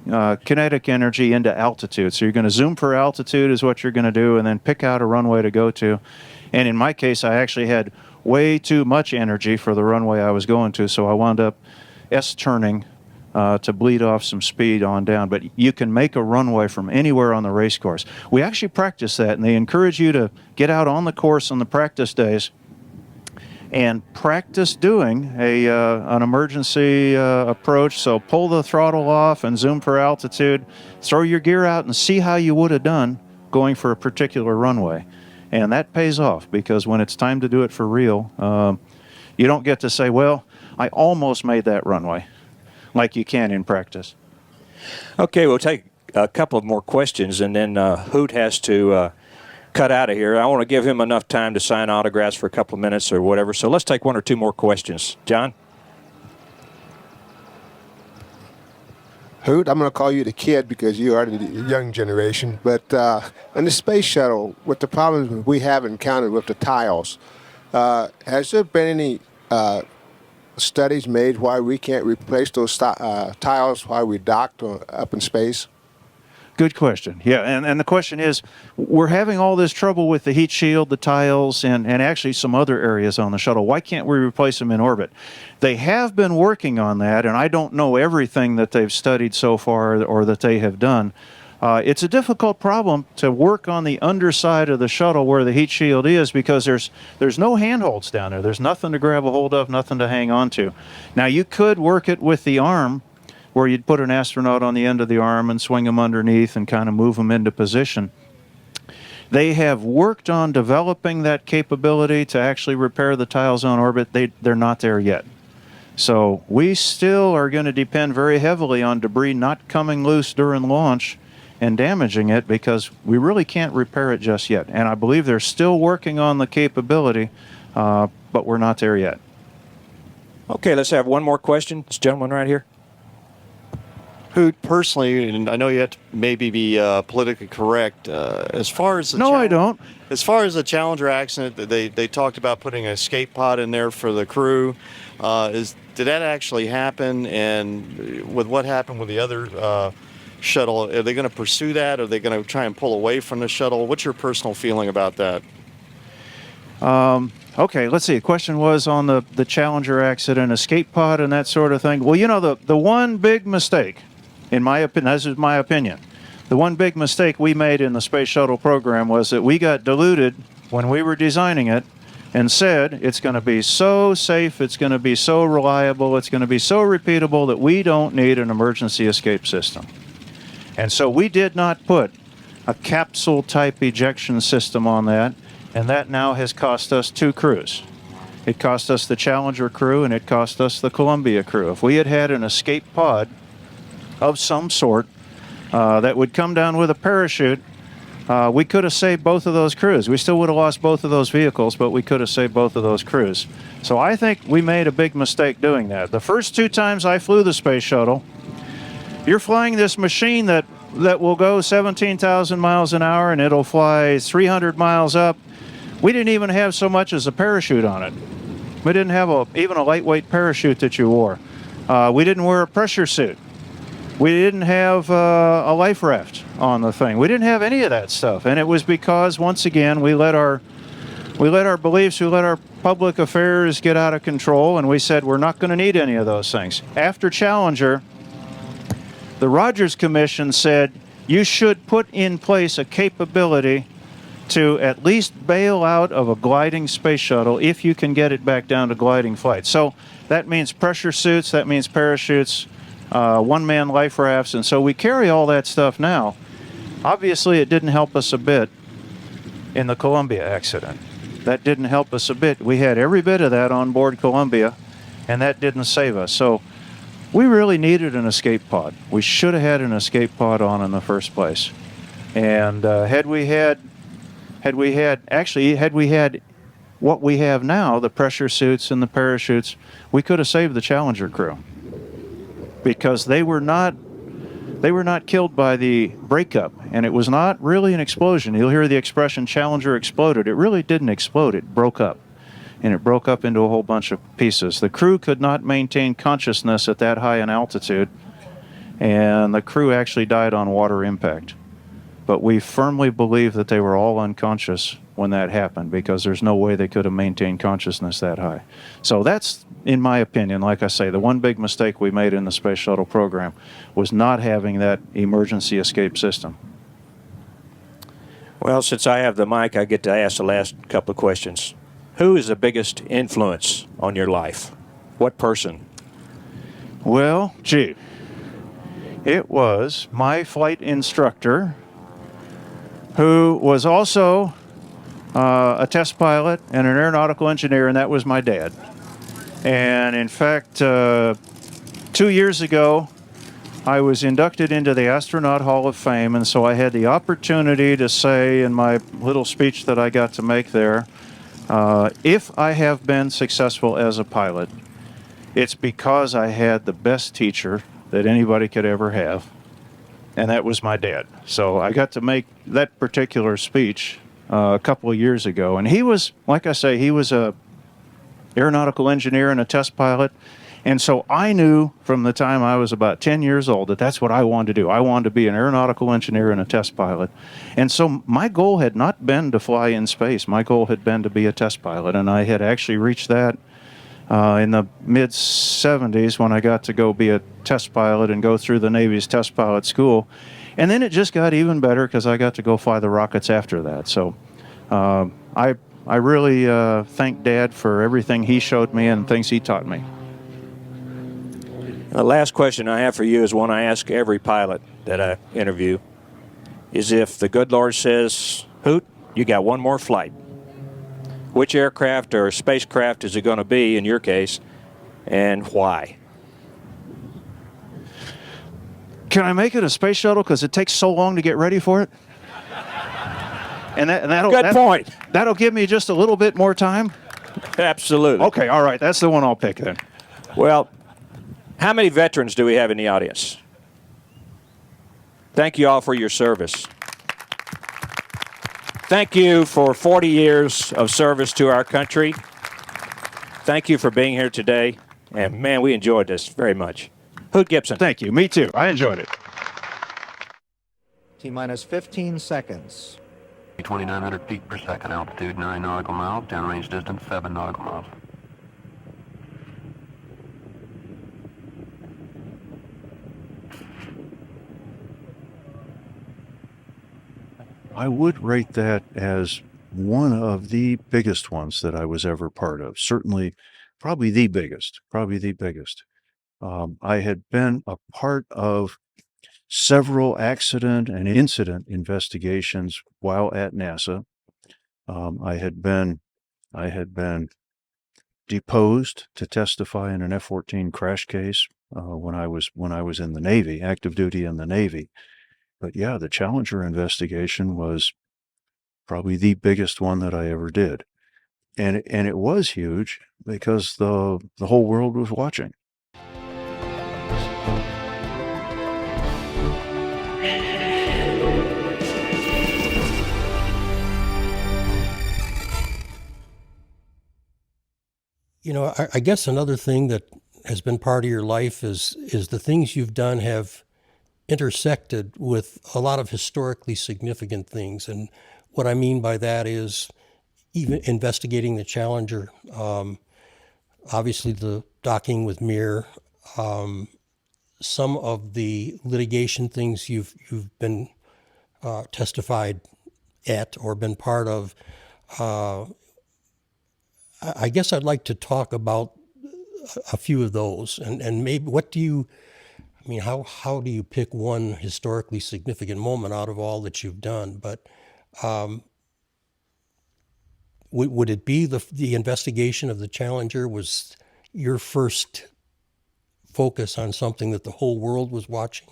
kinetic energy into altitude. So you're going to zoom for altitude is what you're going to do, and then pick out a runway to go to. And in my case, I actually had way too much energy for the runway I was going to, so I wound up S-turning to bleed off some speed on down. But you can make a runway from anywhere on the race course. We actually practice that, and they encourage you to get out on the course on the practice days and practice doing an emergency approach. So pull the throttle off and zoom for altitude, throw your gear out, and see how you would have done going for a particular runway. And that pays off, because when it's time to do it for real, you don't get to say, well, I almost made that runway, like you can in practice. Okay, we'll take a couple of more questions, and then Hoot has to cut out of here. I want to give him enough time to sign autographs for a couple of minutes or whatever. So let's take one or two more questions. John? Hoot, I'm going to call you the kid because you are the young generation. But in the space shuttle, with the problems we have encountered with the tiles, has there been any studies made why we can't replace those tiles while we docked up in space? Good question. Yeah, and the question is, we're having all this trouble with the heat shield, the tiles, and actually some other areas on the shuttle. Why can't we replace them in orbit? They have been working on that, and I don't know everything that they've studied so far or that they have done. It's a difficult problem to work on the underside of the shuttle where the heat shield is, because there's no handholds down there. There's nothing to grab a hold of, nothing to hang on to. Now, you could work it with the arm, where you'd put an astronaut on the end of the arm and swing them underneath and kind of move them into position. They have worked on developing that capability to actually repair the tiles on orbit. They're not there yet. So we still are going to depend very heavily on debris not coming loose during launch and damaging it, because we really can't repair it just yet. And I believe they're still working on the capability, but we're not there yet. Okay, let's have one more question. This gentleman right here. Hoot, personally, and I know you have to maybe be politically correct, as far as the I don't. As far as the Challenger accident, they talked about putting an escape pod in there for the crew. Did that actually happen? And with what happened with the other shuttle, are they going to pursue that? Are they going to try and pull away from the shuttle? What's your personal feeling about that? Okay, let's see. The question was on the Challenger accident, escape pod and that sort of thing. Well, you know, the one big mistake, in my opinion, this is my opinion, the one big mistake we made in the Space Shuttle program was that we got deluded when we were designing it and said it's going to be so safe, it's going to be so reliable, it's going to be so repeatable that we don't need an emergency escape system. And so we did not put a capsule-type ejection system on that, and that now has cost us 2 crews. It cost us the Challenger crew, and it cost us the Columbia crew. If we had had an escape pod of some sort that would come down with a parachute, we could have saved both of those crews. We still would have lost both of those vehicles, but we could have saved both of those crews. So I think we made a big mistake doing that. The first 2 times I flew the Space Shuttle, you're flying this machine that will go 17,000 miles an hour, and it'll fly 300 miles up. We didn't even have so much as a parachute on it. We didn't have even a lightweight parachute that you wore. We didn't wear a pressure suit. We didn't have a life raft on the thing. We didn't have any of that stuff, and it was because, once again, we let our beliefs, we let our public affairs get out of control, and we said we're not going to need any of those things. After Challenger, the Rogers Commission said you should put in place a capability to at least bail out of a gliding space shuttle if you can get it back down to gliding flight. So that means pressure suits, that means parachutes, one-man life rafts, and so we carry all that stuff now. Obviously, it didn't help us a bit in the Columbia accident. That didn't help us a bit. We had every bit of that on board Columbia, and that didn't save us. So we really needed an escape pod. We should have had an escape pod on in the first place. And had we had what we have now, the pressure suits and the parachutes, we could have saved the Challenger crew, because they were not killed by the breakup, and it was not really an explosion. You'll hear the expression Challenger exploded. It really didn't explode. It broke up, and it broke up into a whole bunch of pieces. The crew could not maintain consciousness at that high an altitude, and the crew actually died on water impact. But we firmly believe that they were all unconscious when that happened, because there's no way they could have maintained consciousness that high. So that's, in my opinion, like I say, the one big mistake we made in the Space Shuttle program was not having that emergency escape system. Well, since I have the mic, I get to ask the last couple of questions. Who is the biggest influence on your life? What person? Well, gee, it was my flight instructor, who was also a test pilot and an aeronautical engineer, and that was my dad. And in fact, 2 years ago, I was inducted into the Astronaut Hall of Fame, and so I had the opportunity to say in my little speech that I got to make there, if I have been successful as a pilot, it's because I had the best teacher that anybody could ever have, and that was my dad. So I got to make that particular speech a couple of years ago, and he was, like I say, he was a aeronautical engineer and a test pilot, and so I knew from the time I was about 10 years old that that's what I wanted to do. I wanted to be an aeronautical engineer and a test pilot, and so my goal had not been to fly in space. My goal had been to be a test pilot, and I had actually reached that in the mid-'70s when I got to go be a test pilot and go through the Navy's test pilot school. And then it just got even better because I got to go fly the rockets after that. So I really thank Dad for everything he showed me and things he taught me. The last question I have for you is one I ask every pilot that I interview, is if the good Lord says, Hoot, you got one more flight, which aircraft or spacecraft is it going to be in your case, and why? Can I make it a space shuttle because it takes so long to get ready for it? Good point. That'll give me just a little bit more time? Absolutely. Okay, all right. That's the one I'll pick then. Well, how many veterans do we have in the audience? Thank you all for your service. Thank you for 40 years of service to our country. Thank you for being here today. And, man, we enjoyed this very much. Hoot Gibson. Thank you. Me too. I enjoyed it. T-minus 15 seconds. 2,900 feet per second, altitude 9 nautical miles, downrange distance 7 nautical miles. I would rate that as one of the biggest ones that I was ever part of. Certainly, probably the biggest. I had been a part of several accident and incident investigations while at NASA. I had been deposed to testify in an F-14 crash case when I was in the Navy, active duty in the Navy. But yeah, the Challenger investigation was probably the biggest one that I ever did. And it was huge because the whole world was watching. You know, I guess another thing that has been part of your life is the things you've done have intersected with a lot of historically significant things. And what I mean by that is even investigating the Challenger, obviously the docking with Mir, some of the litigation things you've been testified at or been part of. I guess I'd like to talk about a few of those, and maybe what do you I mean, how do you pick one historically significant moment out of all that you've done? But would it be the investigation of the Challenger was your first focus on something that the whole world was watching?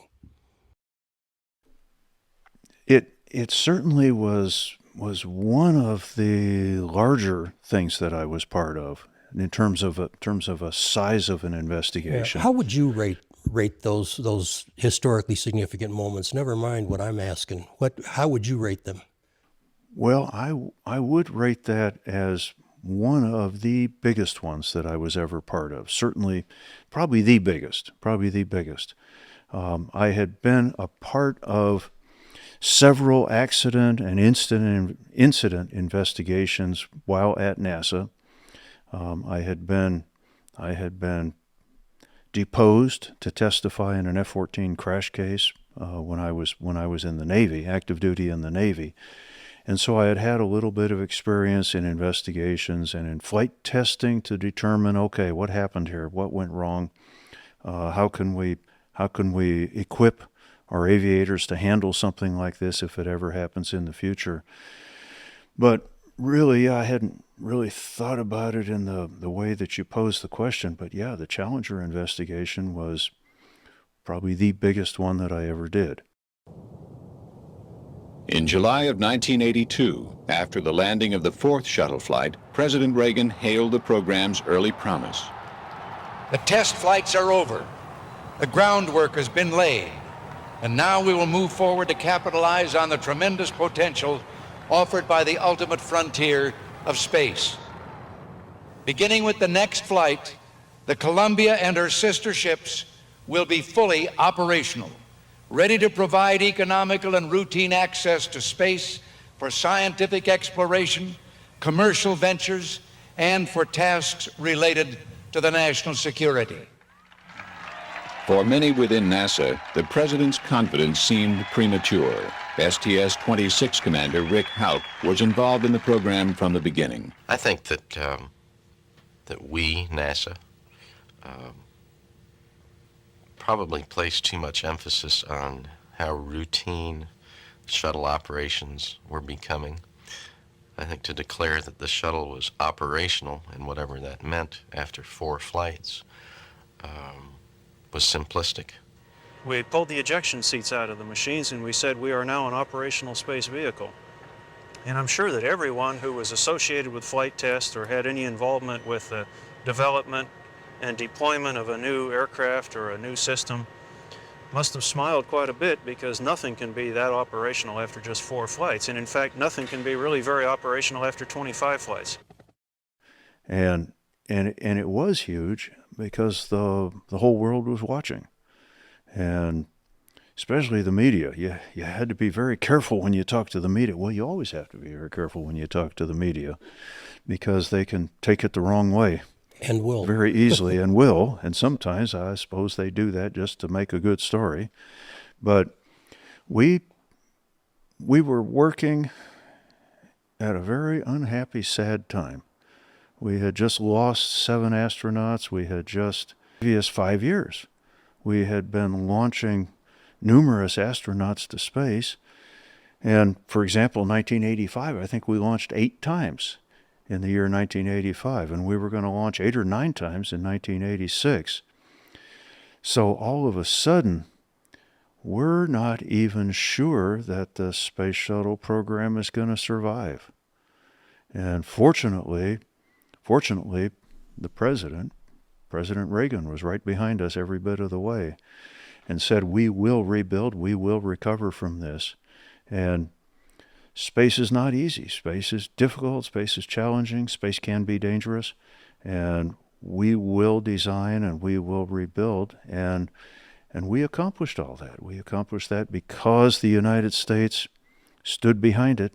It certainly was one of the larger things that I was part of in terms of a size of an investigation. Yeah. How would you rate those historically significant moments? Never mind what I'm asking. How would you rate them? Well, I would rate that as one of the biggest ones that I was ever part of. Certainly, probably the biggest. I had been a part of several accident and incident investigations while at NASA. I had been deposed to testify in an F-14 crash case when I was in the Navy, active duty in the Navy. And so I had a little bit of experience in investigations and in flight testing to determine, okay, what happened here? What went wrong? How can we equip our aviators to handle something like this if it ever happens in the future? But really, I hadn't really thought about it in the way that you posed the question. But yeah, the Challenger investigation was probably the biggest one that I ever did. In July of 1982, after the landing of the fourth shuttle flight, President Reagan hailed the program's early promise. The test flights are over. The groundwork has been laid. And now we will move forward to capitalize on the tremendous potential offered by the ultimate frontier of space. Beginning with the next flight, the Columbia and her sister ships will be fully operational, ready to provide economical and routine access to space for scientific exploration, commercial ventures, and for tasks related to the national security. For many within NASA, the President's confidence seemed premature. STS-26 Commander Rick Houck was involved in the program from the beginning. I think that we, NASA, probably placed too much emphasis on how routine shuttle operations were becoming. I think to declare that the shuttle was operational, and whatever that meant after 4 flights, was simplistic. We pulled the ejection seats out of the machines and we said we are now an operational space vehicle. And I'm sure that everyone who was associated with flight tests or had any involvement with the development and deployment of a new aircraft or a new system must have smiled quite a bit, because nothing can be that operational after just 4 flights. And in fact, nothing can be really very operational after 25 flights. And it was huge because the whole world was watching, and especially the media. You had to be very careful when you talk to the media. Well, you always have to be very careful when you talk to the media, because they can take it the wrong way. And will. Very easily, and will. And sometimes I suppose they do that just to make a good story. But we were working at a very unhappy, sad time. We had just lost 7 astronauts. We had just, previous 5 years, we had been launching numerous astronauts to space. And for example, 1985, I think we launched 8 times in the year 1985, and we were going to launch 8 or 9 times in 1986. So all of a sudden, we're not even sure that the space shuttle program is going to survive. And fortunately, the President Reagan, was right behind us every bit of the way and said, we will rebuild, we will recover from this. And space is not easy. Space is difficult, space is challenging, space can be dangerous, and we will design and we will rebuild. And we accomplished all that. We accomplished that because the United States stood behind it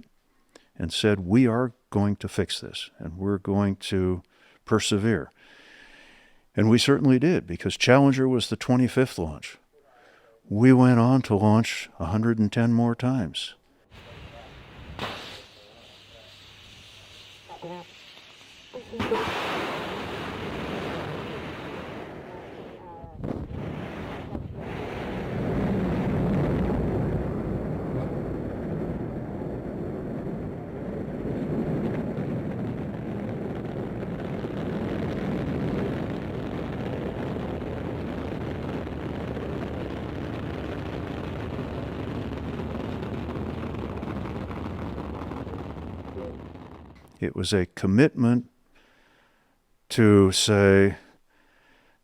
and said, we are going to fix this, and we're going to persevere. And we certainly did, because Challenger was the 25th launch. We went on to launch 110 more times. It was a commitment to say,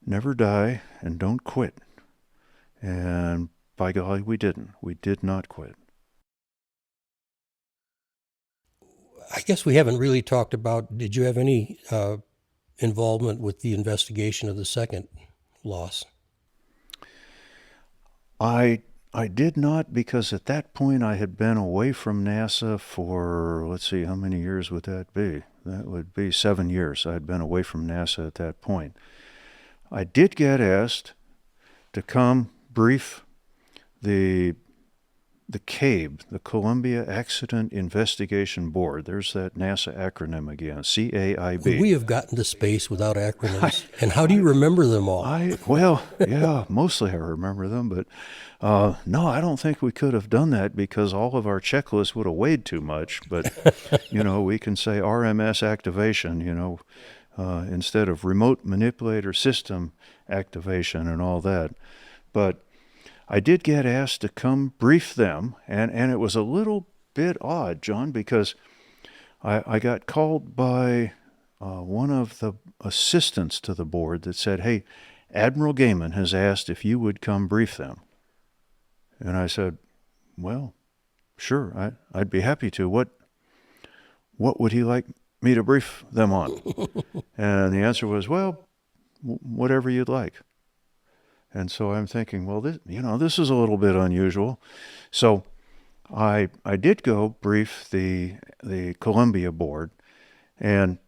never die and don't quit. And by golly, we didn't. We did not quit. I guess we haven't really talked about, did you have any involvement with the investigation of the second loss? I did not, because at that point I had been away from NASA for, let's see, how many years would that be? That would be 7 years. I had been away from NASA at that point. I did get asked to come brief the CABE, the Columbia Accident Investigation Board. There's that NASA acronym again, CAIB. We have gotten to space without acronyms. And how do you remember them all? Well, yeah, mostly I remember them, but no, I don't think we could have done that because all of our checklists would have weighed too much. But, we can say RMS activation, instead of remote manipulator system activation and all that. But I did get asked to come brief them, and it was a little bit odd, John, because I got called by one of the assistants to the board that said, hey, Admiral Gaiman has asked if you would come brief them. And I said, well, sure, I'd be happy to. What would he like me to brief them on? And the answer was, well, whatever you'd like. And so I'm thinking, well, this is a little bit unusual. So I did go brief the Columbia board, and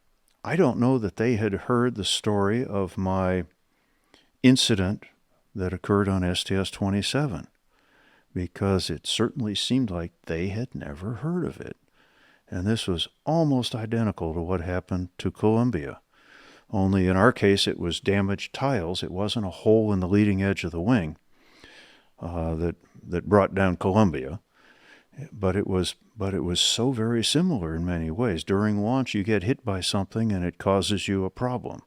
I don't know that they had heard the story of my incident that occurred on STS-27, because it certainly seemed like they had never heard of it. And this was almost identical to what happened to Columbia. Only in our case, it was damaged tiles. It wasn't a hole in the leading edge of the wing that brought down Columbia. But it was so very similar in many ways. During launch, you get hit by something and it causes you a problem.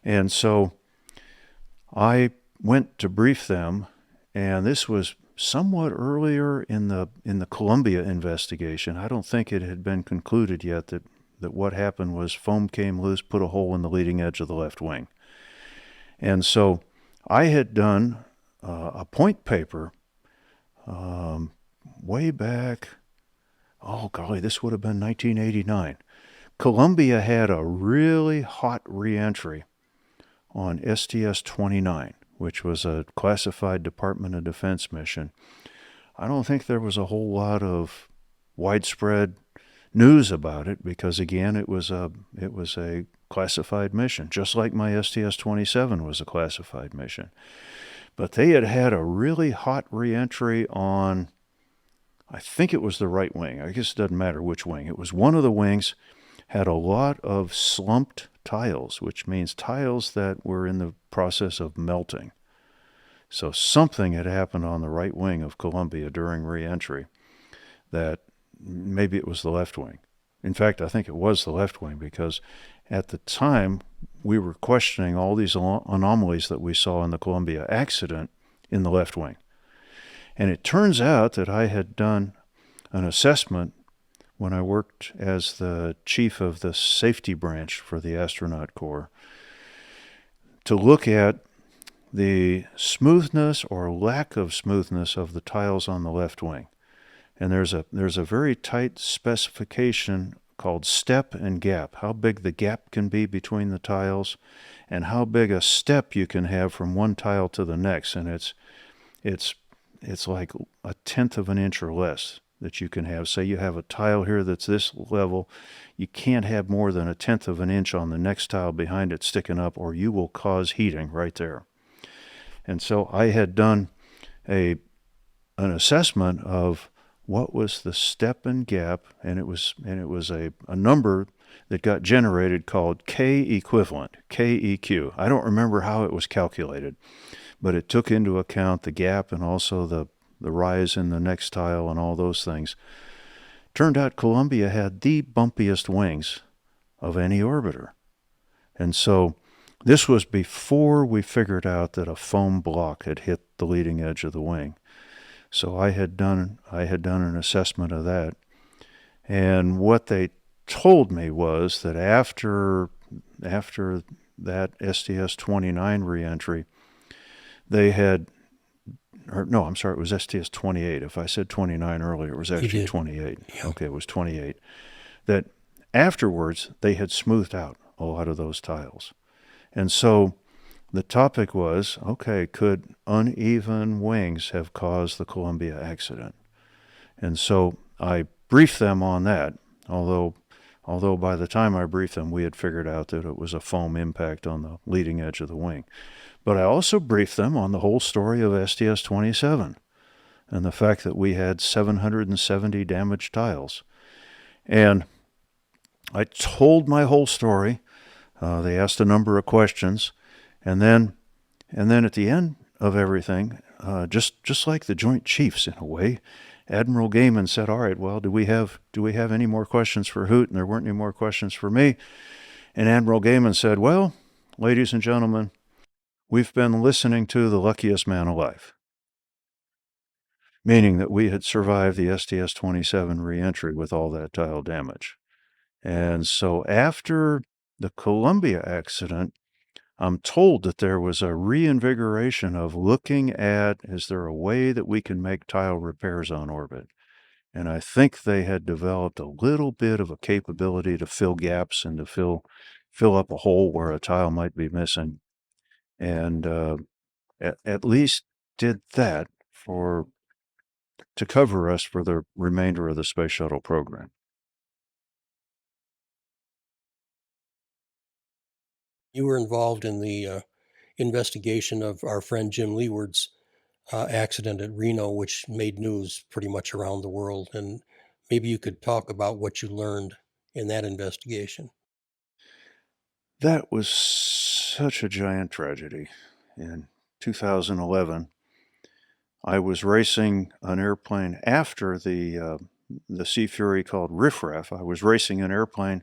And so I went to brief them, and this was somewhat earlier in the Columbia investigation. I don't think it had been concluded yet that what happened was foam came loose, put a hole in the leading edge of the left wing. And so I had done a point paper way back, oh golly, this would have been 1989. Columbia had a really hot reentry on STS-29, which was a classified Department of Defense mission. I don't think there was a whole lot of widespread news about it because, again, it was a classified mission, just like my STS-27 was a classified mission. But they had a really hot reentry on, I think it was the right wing. I guess it doesn't matter which wing. It was one of the wings, had a lot of slumped tiles, which means tiles that were in the process of melting. So something had happened on the right wing of Columbia during reentry that maybe it was the left wing. In fact, I think it was the left wing, because at the time we were questioning all these anomalies that we saw in the Columbia accident in the left wing. And it turns out that I had done an assessment when I worked as the chief of the safety branch for the astronaut corps to look at the smoothness or lack of smoothness of the tiles on the left wing. And there's a very tight specification called step and gap, how big the gap can be between the tiles and how big a step you can have from one tile to the next. And it's like 1/10 of an inch or less that you can have. Say you have a tile here that's this level, you can't have more than 1/10 of an inch on the next tile behind it sticking up, or you will cause heating right there. And so I had done an assessment of what was the step and gap, and it was a number that got generated called K equivalent, KEQ. I don't remember how it was calculated, but it took into account the gap and also the rise in the next tile and all those things. Turned out Columbia had the bumpiest wings of any orbiter. And so this was before we figured out that a foam block had hit the leading edge of the wing. So I had done an assessment of that. And what they told me was that after that STS-29 reentry, they had, or no, I'm sorry, it was STS-28. If I said 29 earlier, it was actually 28. Yeah. Okay, it was 28. That afterwards, they had smoothed out a lot of those tiles. And so the topic was, okay, could uneven wings have caused the Columbia accident? And so I briefed them on that, although by the time I briefed them, we had figured out that it was a foam impact on the leading edge of the wing. But I also briefed them on the whole story of STS-27 and the fact that we had 770 damaged tiles. And I told my whole story. They asked a number of questions. And then at the end of everything, just like the Joint Chiefs in a way, Admiral Gaiman said, all right, well, do we have any more questions for Hoot? And there weren't any more questions for me. And Admiral Gaiman said, well, ladies and gentlemen, we've been listening to the luckiest man alive, meaning that we had survived the STS-27 reentry with all that tile damage. And so after the Columbia accident, I'm told that there was a reinvigoration of looking at, is there a way that we can make tile repairs on orbit? And I think they had developed a little bit of a capability to fill gaps and to fill up a hole where a tile might be missing. And at least did that to cover us for the remainder of the Space Shuttle program. You were involved in the investigation of our friend Jim Leeward's accident at Reno, which made news pretty much around the world. And maybe you could talk about what you learned in that investigation. That was such a giant tragedy. In 2011, I was racing an airplane after the Sea Fury called Riff Raff. I was racing an airplane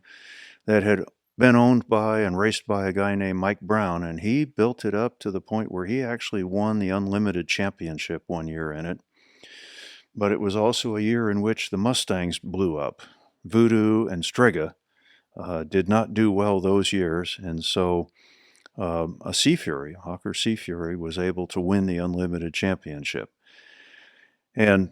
that had been owned by and raced by a guy named Mike Brown, and he built it up to the point where he actually won the Unlimited Championship one year in it. But it was also a year in which the Mustangs blew up. Voodoo and Strega did not do well those years, and so a Sea Fury, Hawker Sea Fury, was able to win the Unlimited Championship. And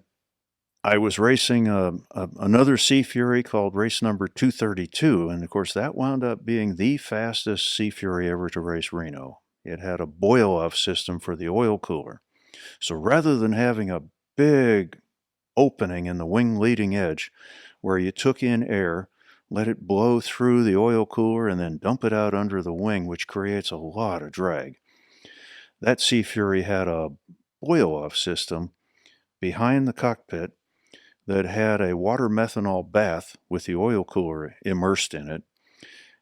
I was racing another Sea Fury called race number 232, and of course that wound up being the fastest Sea Fury ever to race Reno. It had a boil-off system for the oil cooler. So rather than having a big opening in the wing leading edge where you took in air, let it blow through the oil cooler, and then dump it out under the wing, which creates a lot of drag, that Sea Fury had a boil-off system behind the cockpit that had a water methanol bath with the oil cooler immersed in it,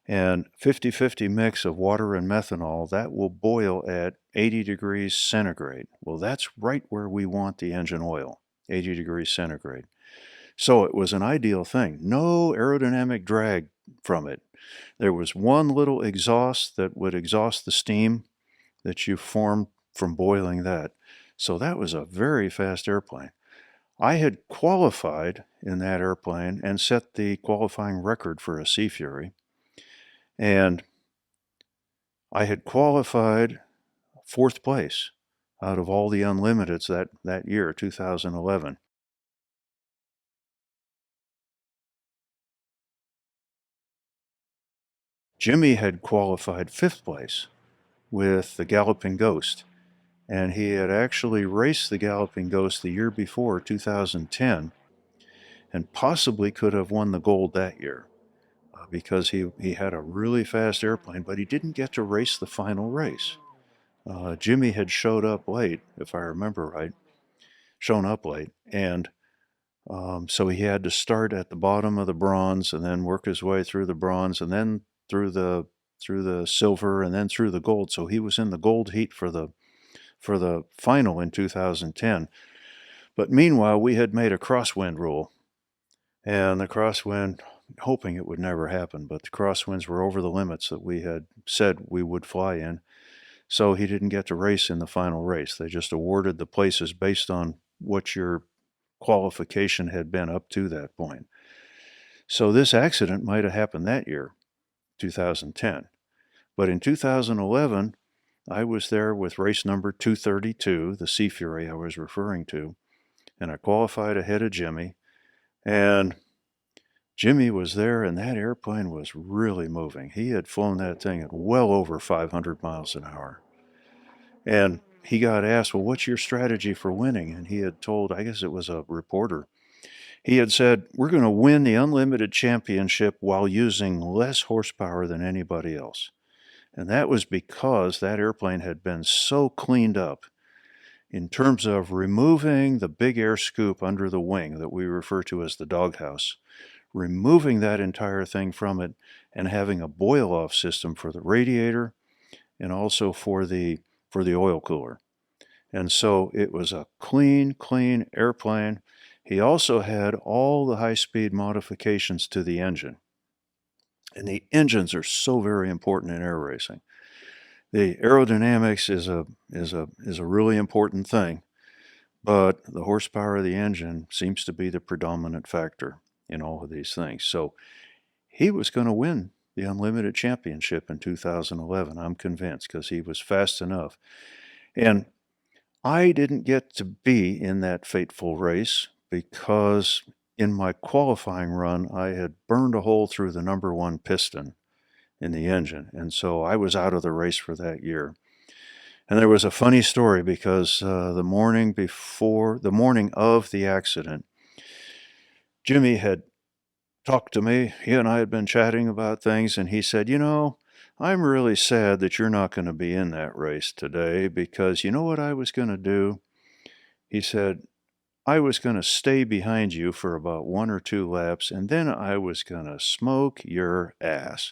and 50-50 mix of water and methanol that will boil at 80 degrees centigrade. Well, that's right where we want the engine oil, 80 degrees centigrade. So it was an ideal thing. No aerodynamic drag from it. There was one little exhaust that would exhaust the steam that you formed from boiling that. So that was a very fast airplane. I had qualified in that airplane and set the qualifying record for a Sea Fury. And I had qualified 4th place out of all the Unlimiteds that year, 2011. Jimmy had qualified 5th place with the Galloping Ghost. And he had actually raced the Galloping Ghost the year before, 2010, and possibly could have won the gold that year because he had a really fast airplane, but he didn't get to race the final race. Jimmy had showed up late, if I remember right, and so he had to start at the bottom of the bronze and then work his way through the bronze and then through the silver and then through the gold. So he was in the gold heat for the final in 2010. But meanwhile, we had made a crosswind rule, and the crosswind, hoping it would never happen, but the crosswinds were over the limits that we had said we would fly in. So he didn't get to race in the final race. They just awarded the places based on what your qualification had been up to that point. So this accident might have happened that year, 2010. But in 2011, I was there with race number 232, the Sea Fury I was referring to, and I qualified ahead of Jimmy. And Jimmy was there, and that airplane was really moving. He had flown that thing at well over 500 miles an hour. And he got asked, well, what's your strategy for winning? And he had told, I guess it was a reporter, he had said, we're going to win the unlimited championship while using less horsepower than anybody else. And that was because that airplane had been so cleaned up in terms of removing the big air scoop under the wing that we refer to as the doghouse, removing that entire thing from it and having a boil-off system for the radiator and also for the oil cooler. And so it was a clean airplane. He also had all the high-speed modifications to the engine. And the engines are so very important in air racing. The aerodynamics is a really important thing, but the horsepower of the engine seems to be the predominant factor in all of these things. So he was going to win the Unlimited Championship in 2011, I'm convinced, because he was fast enough. And I didn't get to be in that fateful race because in my qualifying run, I had burned a hole through the number one piston in the engine. And so I was out of the race for that year. And there was a funny story because the morning of the accident, Jimmy had talked to me. He and I had been chatting about things, and he said, you know, I'm really sad that you're not going to be in that race today because you know what I was going to do? He said, I was going to stay behind you for about 1 or 2 laps, and then I was going to smoke your ass,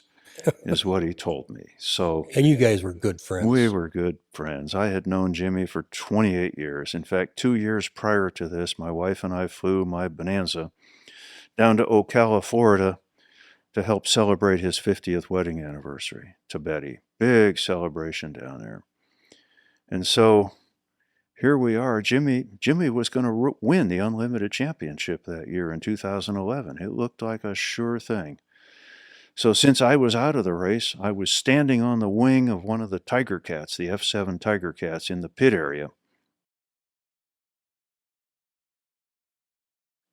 is what he told me. So, and you guys were good friends. We were good friends. I had known Jimmy for 28 years. In fact, 2 years prior to this, my wife and I flew my Bonanza down to Ocala, Florida, to help celebrate his 50th wedding anniversary to Betty. Big celebration down there. And so here we are. Jimmy was going to win the Unlimited Championship that year in 2011. It looked like a sure thing. So since I was out of the race, I was standing on the wing of one of the Tiger Cats, the F-7 Tiger Cats, in the pit area.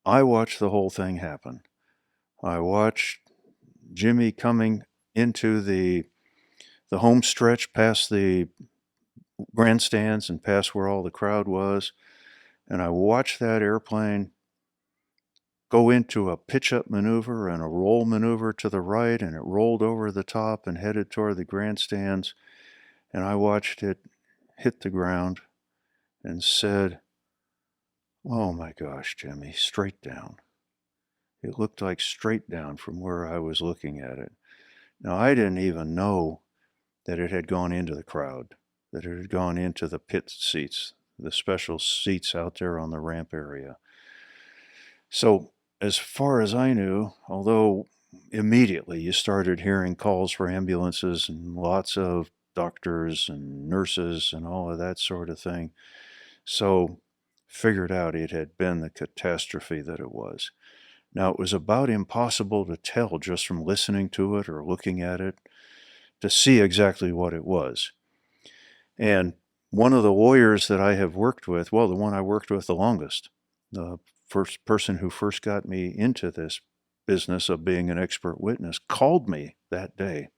I watched the whole thing happen. I watched Jimmy coming into the home stretch past the grandstands and past where all the crowd was, and I watched that airplane go into a pitch-up maneuver and a roll maneuver to the right, and it rolled over the top and headed toward the grandstands, and I watched it hit the ground and said, oh my gosh, Jimmy, straight down. It looked like straight down from where I was looking at it. Now, I didn't even know that it had gone into the crowd, that it had gone into the pit seats, the special seats out there on the ramp area. So, as far as I knew, although immediately you started hearing calls for ambulances and lots of doctors and nurses and all of that sort of thing, so figured out it had been the catastrophe that it was. Now, it was about impossible to tell just from listening to it or looking at it to see exactly what it was. And one of the lawyers that I have worked with, well, the one I worked with the longest, the first person who first got me into this business of being an expert witness, called me that day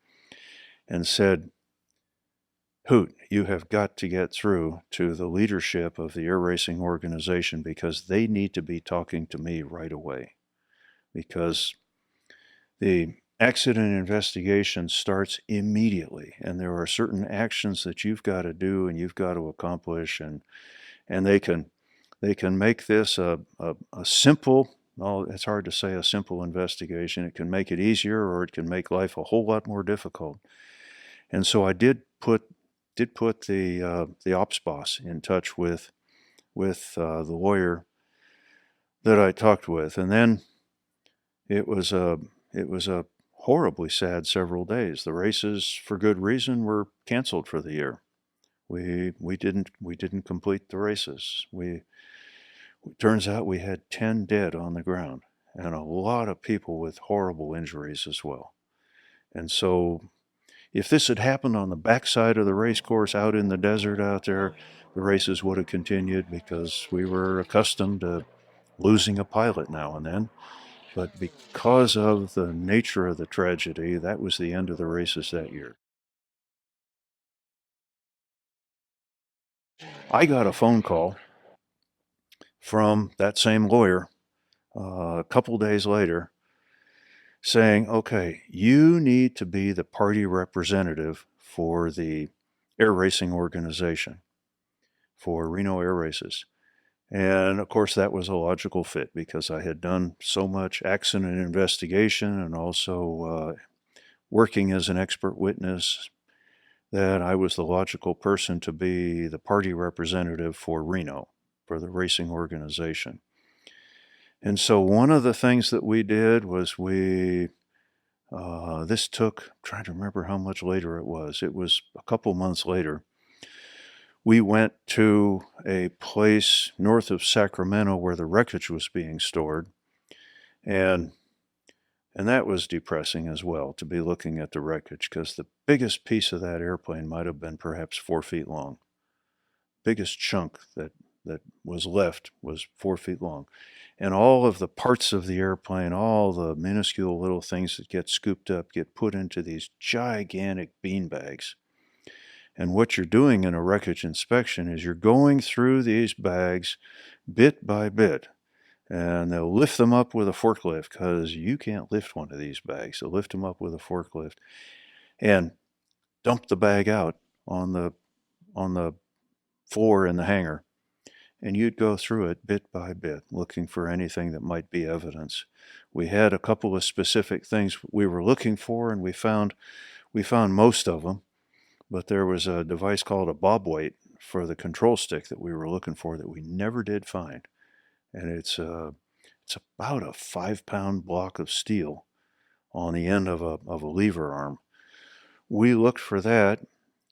and said, Hoot, you have got to get through to the leadership of the air racing organization because they need to be talking to me right away. Because the accident investigation starts immediately, and there are certain actions that you've got to do and you've got to accomplish, and they can make this a simple, well, it's hard to say a simple investigation. It can make it easier, or it can make life a whole lot more difficult. And so I did put the ops boss in touch with the lawyer that I talked with, and then it was a horribly sad several days. The races, for good reason, were canceled for the year. We didn't complete the races. It turns out we had 10 dead on the ground, and a lot of people with horrible injuries as well. And so if this had happened on the backside of the race course out in the desert out there, the races would have continued because we were accustomed to losing a pilot now and then. But because of the nature of the tragedy, that was the end of the races that year. I got a phone call from that same lawyer a couple days later saying, okay, you need to be the party representative for the air racing organization for Reno Air Races. And of course, that was a logical fit because I had done so much accident investigation and also working as an expert witness that I was the logical person to be the party representative for Reno, for the racing organization. And so one of the things that we did was this took, I'm trying to remember how much later it was a couple months later. We went to a place north of Sacramento where the wreckage was being stored. And that was depressing as well, to be looking at the wreckage, because the biggest piece of that airplane might have been perhaps 4 feet long. Biggest chunk that was left was 4 feet long. And all of the parts of the airplane, all the minuscule little things that get scooped up, get put into these gigantic bean bags. And what you're doing in a wreckage inspection is you're going through these bags bit by bit. And they'll lift them up with a forklift because you can't lift one of these bags. They'll lift them up with a forklift and dump the bag out on the floor in the hangar. And you'd go through it bit by bit, looking for anything that might be evidence. We had a couple of specific things we were looking for, and we found most of them. But there was a device called a bob weight for the control stick that we were looking for that we never did find. And it's about a 5-pound block of steel on the end of a lever arm. We looked for that,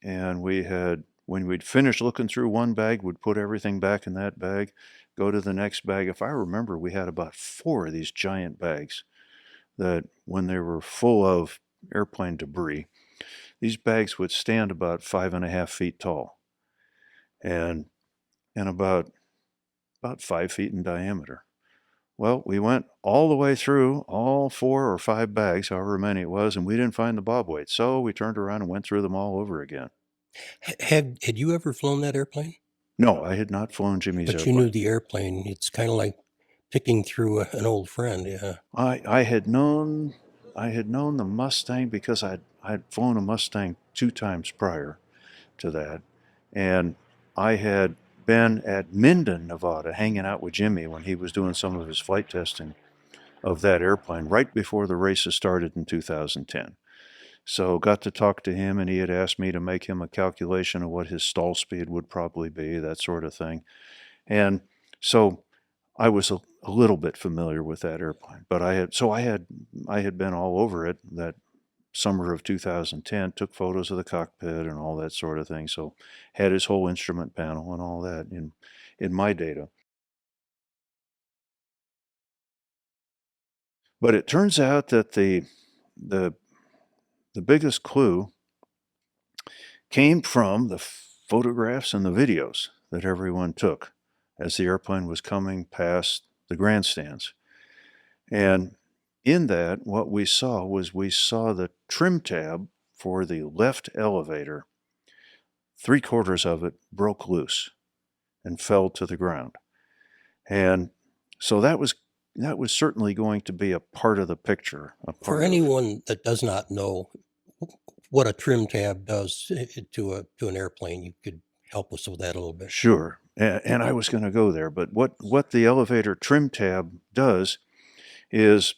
and when we'd finished looking through one bag, we'd put everything back in that bag, go to the next bag. If I remember, we had about 4 of these giant bags that when they were full of airplane debris, these bags would stand about 5.5 feet tall and about 5 feet in diameter. Well, we went all the way through all 4 or 5 bags, however many it was, and we didn't find the bob weight. So we turned around and went through them all over again. Had you ever flown that airplane? No, I had not flown Jimmy's But airplane. you knew the airplane. It's kind of like picking through an old friend, yeah. I had known the Mustang because I'd flown a Mustang 2 times prior to that, and I had been at Minden, Nevada, hanging out with Jimmy when he was doing some of his flight testing of that airplane right before the races started in 2010. So got to talk to him, and he had asked me to make him a calculation of what his stall speed would probably be, that sort of thing. And so I was a little bit familiar with that airplane, but I had been all over it that summer of 2010, took photos of the cockpit and all that sort of thing. So had his whole instrument panel and all that in my data. But it turns out that the biggest clue came from the photographs and the videos that everyone took as the airplane was coming past the grandstands. And in that, what we saw the trim tab for the left elevator. 3/4 of it broke loose and fell to the ground. And so that was certainly going to be a part of the picture. For anyone that does not know what a trim tab does to an airplane, you could help us with that a little bit. Sure. And I was going to go there, but what the elevator trim tab does is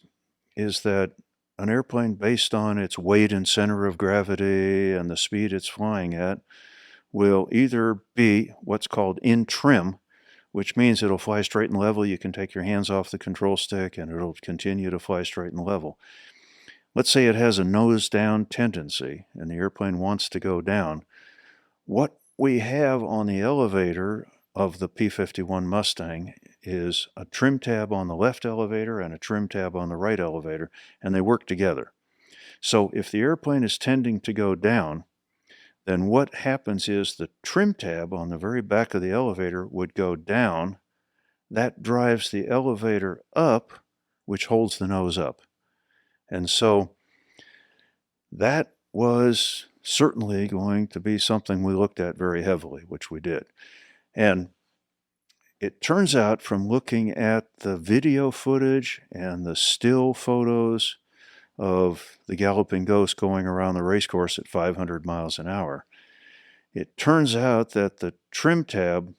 that an airplane, based on its weight and center of gravity and the speed it's flying at, will either be what's called in trim, which means it'll fly straight and level. You can take your hands off the control stick and it'll continue to fly straight and level. Let's say it has a nose down tendency and the airplane wants to go down. What we have on the elevator of the P-51 Mustang is a trim tab on the left elevator and a trim tab on the right elevator, and they work together. So if the airplane is tending to go down, then what happens is the trim tab on the very back of the elevator would go down. That drives the elevator up, which holds the nose up. And so that was certainly going to be something we looked at very heavily, which we did. And it turns out from looking at the video footage and the still photos of the Galloping Ghost going around the race course at 500 miles an hour, it turns out that the trim tab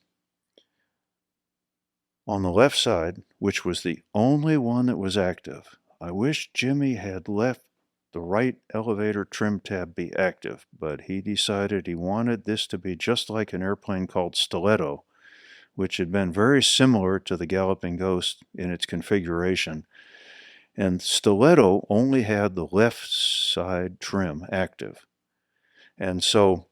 on the left side, which was the only one that was active, I wish Jimmy had left the right elevator trim tab be active, but he decided he wanted this to be just like an airplane called Stiletto, which had been very similar to the Galloping Ghost in its configuration. And Stiletto only had the left side trim active. And so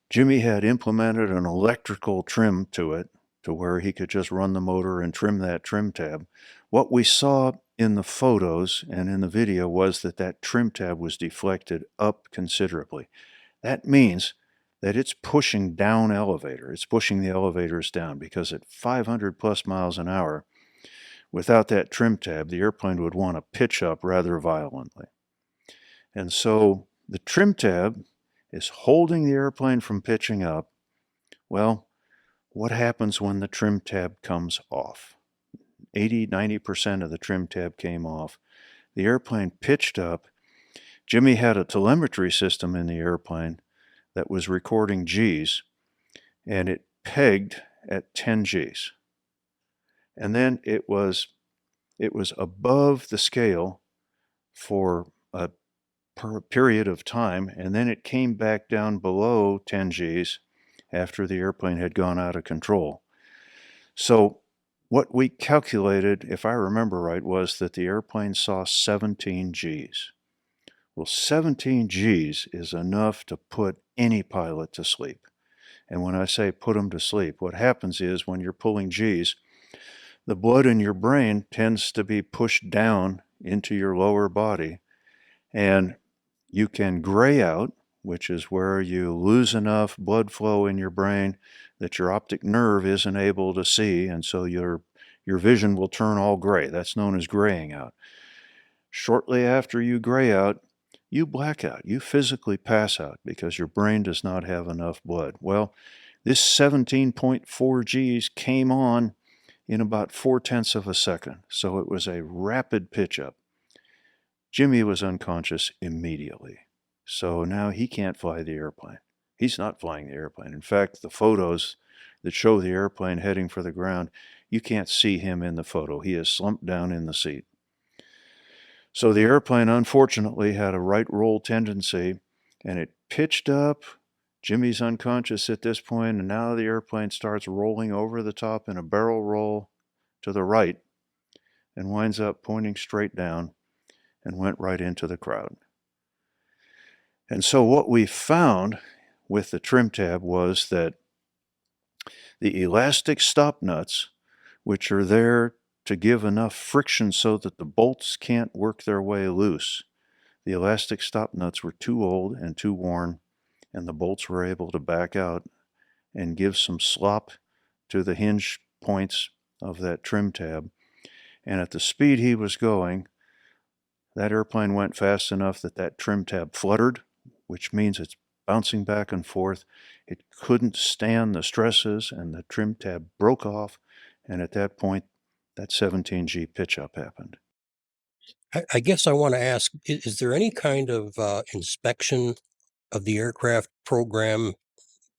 Jimmy had implemented an electrical trim to it to where he could just run the motor and trim that trim tab. What we saw in the photos and in the video was that that trim tab was deflected up considerably. That means that it's pushing down elevator. It's pushing the elevators down because at 500 plus miles an hour, without that trim tab, the airplane would want to pitch up rather violently. And so the trim tab is holding the airplane from pitching up. Well, what happens when the trim tab comes off? 80-90% of the trim tab came off. The airplane pitched up. Jimmy had a telemetry system in the airplane that was recording G's, and it pegged at 10 G's. And then it was above the scale for a period of time, and then it came back down below 10 G's after the airplane had gone out of control. So what we calculated, if I remember right, was that the airplane saw 17 G's. Well, 17 G's is enough to put any pilot to sleep. And when I say put them to sleep, what happens is when you're pulling G's, the blood in your brain tends to be pushed down into your lower body, and you can gray out, which is where you lose enough blood flow in your brain that your optic nerve isn't able to see, and so your vision will turn all gray. That's known as graying out. Shortly after you gray out, you black out. You physically pass out because your brain does not have enough blood. Well, this 17.4 G's came on in about 0.4 of a second, so it was a rapid pitch up. Jimmy was unconscious immediately, so now he can't fly the airplane. He's not flying the airplane. In fact, the photos that show the airplane heading for the ground, you can't see him in the photo. He is slumped down in the seat. So the airplane, unfortunately, had a right roll tendency, and it pitched up. Jimmy's unconscious at this point, and now the airplane starts rolling over the top in a barrel roll to the right and winds up pointing straight down and went right into the crowd. And so what we found with the trim tab was that the elastic stop nuts, which are there to give enough friction so that the bolts can't work their way loose, the elastic stop nuts were too old and too worn, and the bolts were able to back out and give some slop to the hinge points of that trim tab. And at the speed he was going, that airplane went fast enough that that trim tab fluttered, which means it's bouncing back and forth. It couldn't stand the stresses, and the trim tab broke off, and at that point, that 17G pitch up happened. I guess I want to ask, is there any kind of inspection of the aircraft program?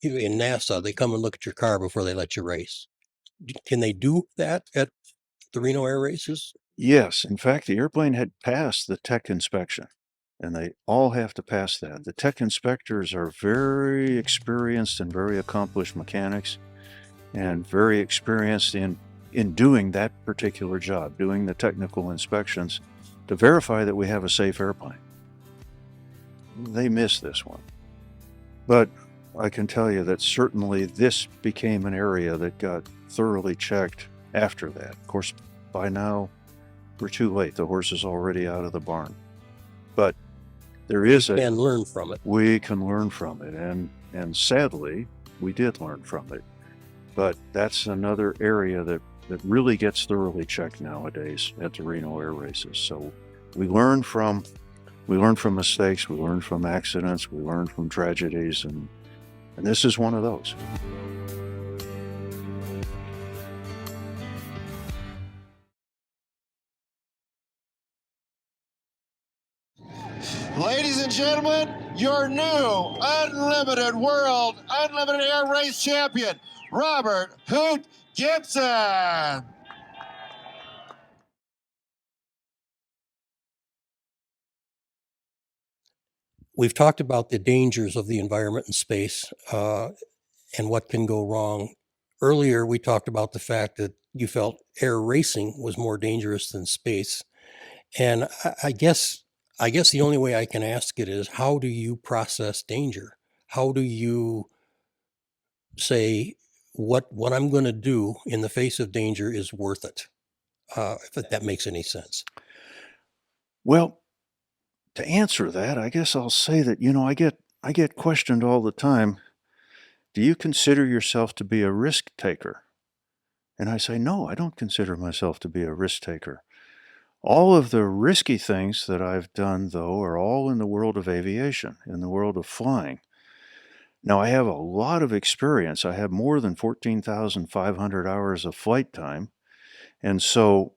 In NASA, they come and look at your car before they let you race. Can they do that at the Reno Air Races? Yes. In fact, the airplane had passed the tech inspection, and they all have to pass that. The tech inspectors are very experienced and very accomplished mechanics, and very experienced in doing that particular job, doing the technical inspections to verify that we have a safe airplane. They missed this one. But I can tell you that certainly this became an area that got thoroughly checked after that. Of course, by now, we're too late. The horse is already out of the barn. But there is and learn from it. We can learn from it, and sadly, we did learn from it. But that's another area that really gets thoroughly checked nowadays at the Reno air races. So we learn from mistakes, we learn from accidents, we learn from tragedies, and this is one of those. Ladies and gentlemen, your new Unlimited World Unlimited Air Race Champion, Robert Hoot Gibson. We've talked about the dangers of the environment and space and what can go wrong. Earlier, we talked about the fact that you felt air racing was more dangerous than space. And I guess the only way I can ask it is, how do you process danger? How do you say what I'm going to do in the face of danger is worth it? If that makes any sense. Well, to answer that, I guess I'll say that, I get questioned all the time, do you consider yourself to be a risk taker? And I say, no, I don't consider myself to be a risk taker. All of the risky things that I've done, though, are all in the world of aviation, in the world of flying. Now, I have a lot of experience. I have more than 14,500 hours of flight time. And so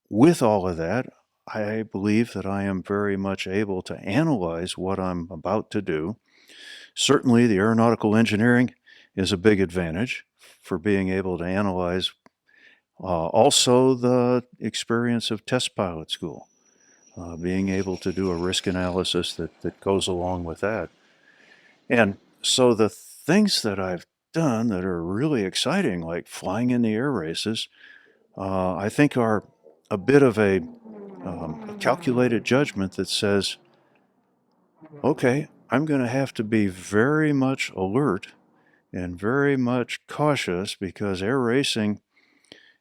with all of that, I believe that I am very much able to analyze what I'm about to do. Certainly, the aeronautical engineering is a big advantage for being able to analyze. Also, the experience of test pilot school, being able to do a risk analysis that goes along with that. And so the things that I've done that are really exciting, like flying in the air races, I think are a bit of a calculated judgment that says, okay, I'm going to have to be very much alert and very much cautious, because air racing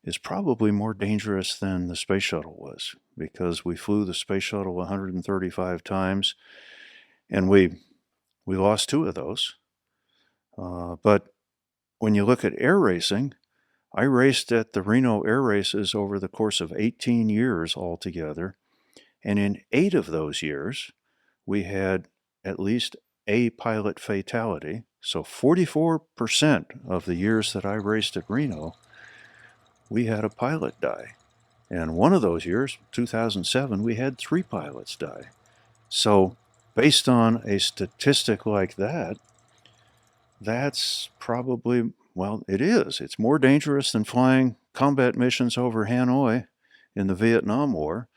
is probably more dangerous than the space shuttle was, because we flew the space shuttle 135 times and we lost 2 of those. But when you look at air racing, I raced at the Reno air races over the course of 18 years altogether. And in 8 of those years, we had at least a pilot fatality. So 44% of the years that I raced at Reno, we had a pilot die. And one of those years, 2007, we had 3 pilots die. So based on a statistic like that, that's probably, well, it is. It's more dangerous than flying combat missions over Hanoi in the Vietnam War,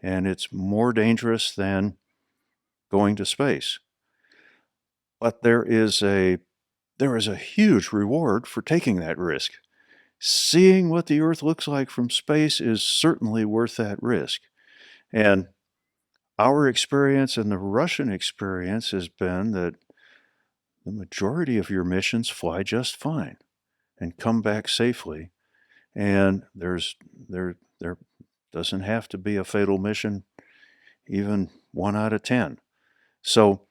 and it's more dangerous than going to space. But there is a huge reward for taking that risk. Seeing what the Earth looks like from space is certainly worth that risk. And our experience and the Russian experience has been that the majority of your missions fly just fine and come back safely. And there doesn't have to be a fatal mission, even 1 out of 10. So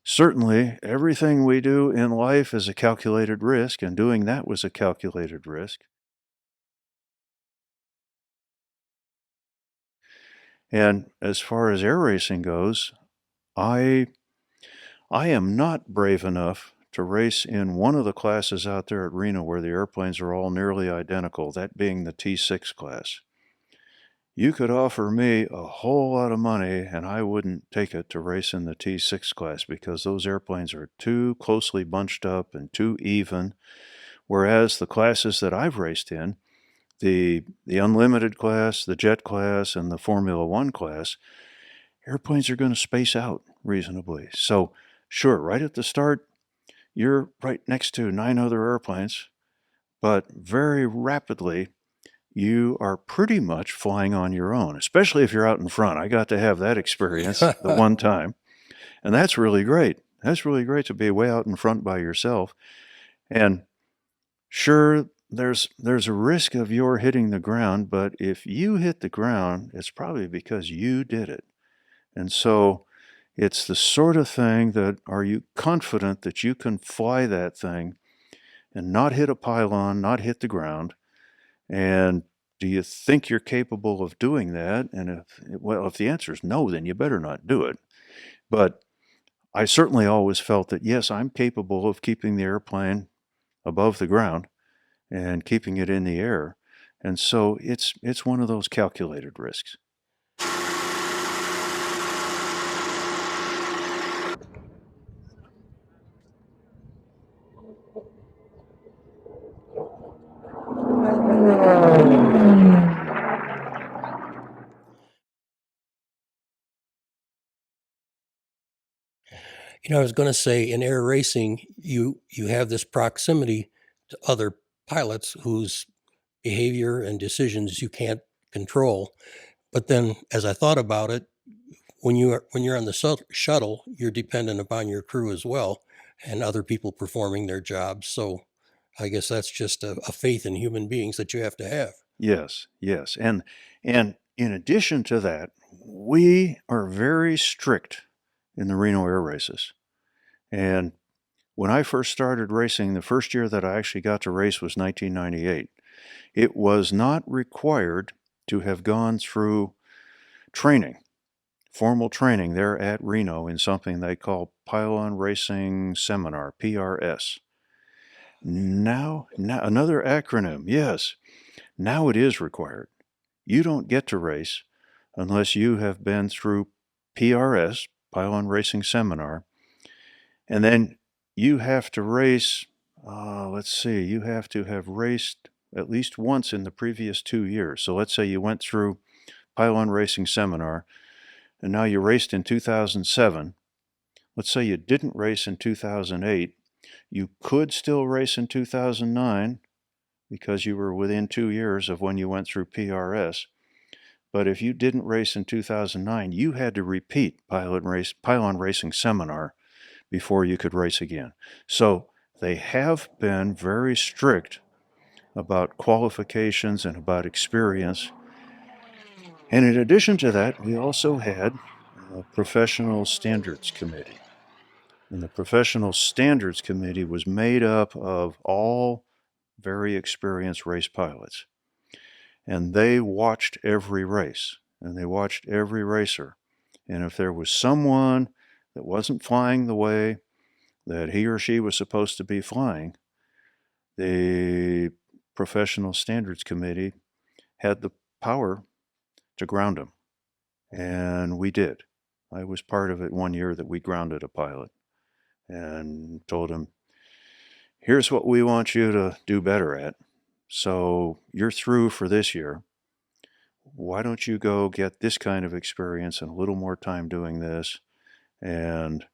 certainly everything we do in life is a calculated risk, and doing that was a calculated risk. And as far as air racing goes, I am not brave enough to race in one of the classes out there at Reno where the airplanes are all nearly identical, that being the T6 class. You could offer me a whole lot of money and I wouldn't take it to race in the T6 class, because those airplanes are too closely bunched up and too even, whereas the classes that I've raced in, the unlimited class, the jet class, and the Formula One class, airplanes are going to space out reasonably. So sure, right at the start, you're right next to 9 other airplanes, but very rapidly, you are pretty much flying on your own, especially if you're out in front. I got to have that experience the one time, and that's really great. That's really great to be way out in front by yourself. And sure, there's a risk of your hitting the ground, but if you hit the ground, it's probably because you did it. And so it's the sort of thing that, are you confident that you can fly that thing and not hit a pylon, not hit the ground? And do you think you're capable of doing that? And if the answer is no, then you better not do it. But I certainly always felt that, yes, I'm capable of keeping the airplane above the ground and keeping it in the air. And so it's one of those calculated risks. I was going to say, in air racing, you have this proximity to other pilots whose behavior and decisions you can't control. But then, as I thought about it, when you're on the shuttle, you're dependent upon your crew as well and other people performing their jobs. So I guess that's just a faith in human beings that you have to have. Yes, yes. And in addition to that, we are very strict in the Reno air races. And when I first started racing, the first year that I actually got to race was 1998. It was not required to have gone through training, formal training there at Reno in something they call Pylon Racing Seminar, PRS. Now another acronym, yes. Now it is required. You don't get to race unless you have been through PRS, Pylon Racing Seminar, and then you have to race, you have to have raced at least once in the previous 2 years. So let's say you went through Pylon Racing Seminar, and now you raced in 2007. Let's say you didn't race in 2008. You could still race in 2009 because you were within 2 years of when you went through PRS. But if you didn't race in 2009, you had to repeat Pylon Racing Seminar before you could race again. So they have been very strict about qualifications and about experience. And in addition to that, we also had a professional standards committee. And the professional standards committee was made up of all very experienced race pilots. And they watched every race, and they watched every racer. And if there was someone that wasn't flying the way that he or she was supposed to be flying, the professional standards committee had the power to ground him. And we did. I was part of it one year that we grounded a pilot and told him, here's what we want you to do better at. So you're through for this year. Why don't you go get this kind of experience and a little more time doing this and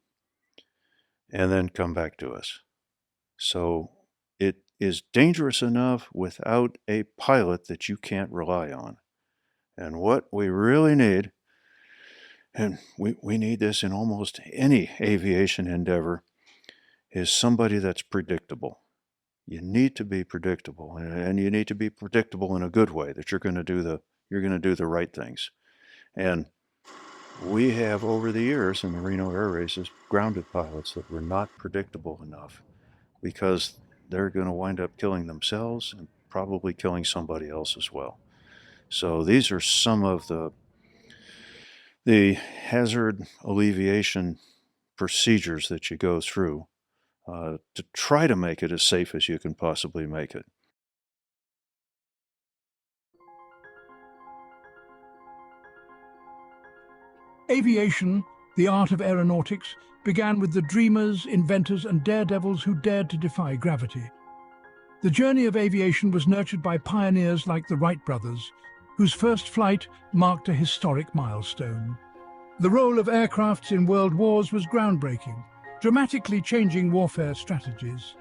then come back to us. So it is dangerous enough without a pilot that you can't rely on. And what we really need, and we need this in almost any aviation endeavor, is somebody that's predictable. You need to be predictable, and you need to be predictable in a good way, that you're going to do the right things. And we have, over the years in the Reno air races, grounded pilots that were not predictable enough because they're going to wind up killing themselves and probably killing somebody else as well. So these are some of the hazard alleviation procedures that you go through to try to make it as safe as you can possibly make it. Aviation, the art of aeronautics, began with the dreamers, inventors, and daredevils who dared to defy gravity. The journey of aviation was nurtured by pioneers like the Wright brothers, whose first flight marked a historic milestone. The role of aircrafts in world wars was groundbreaking, dramatically changing warfare strategies.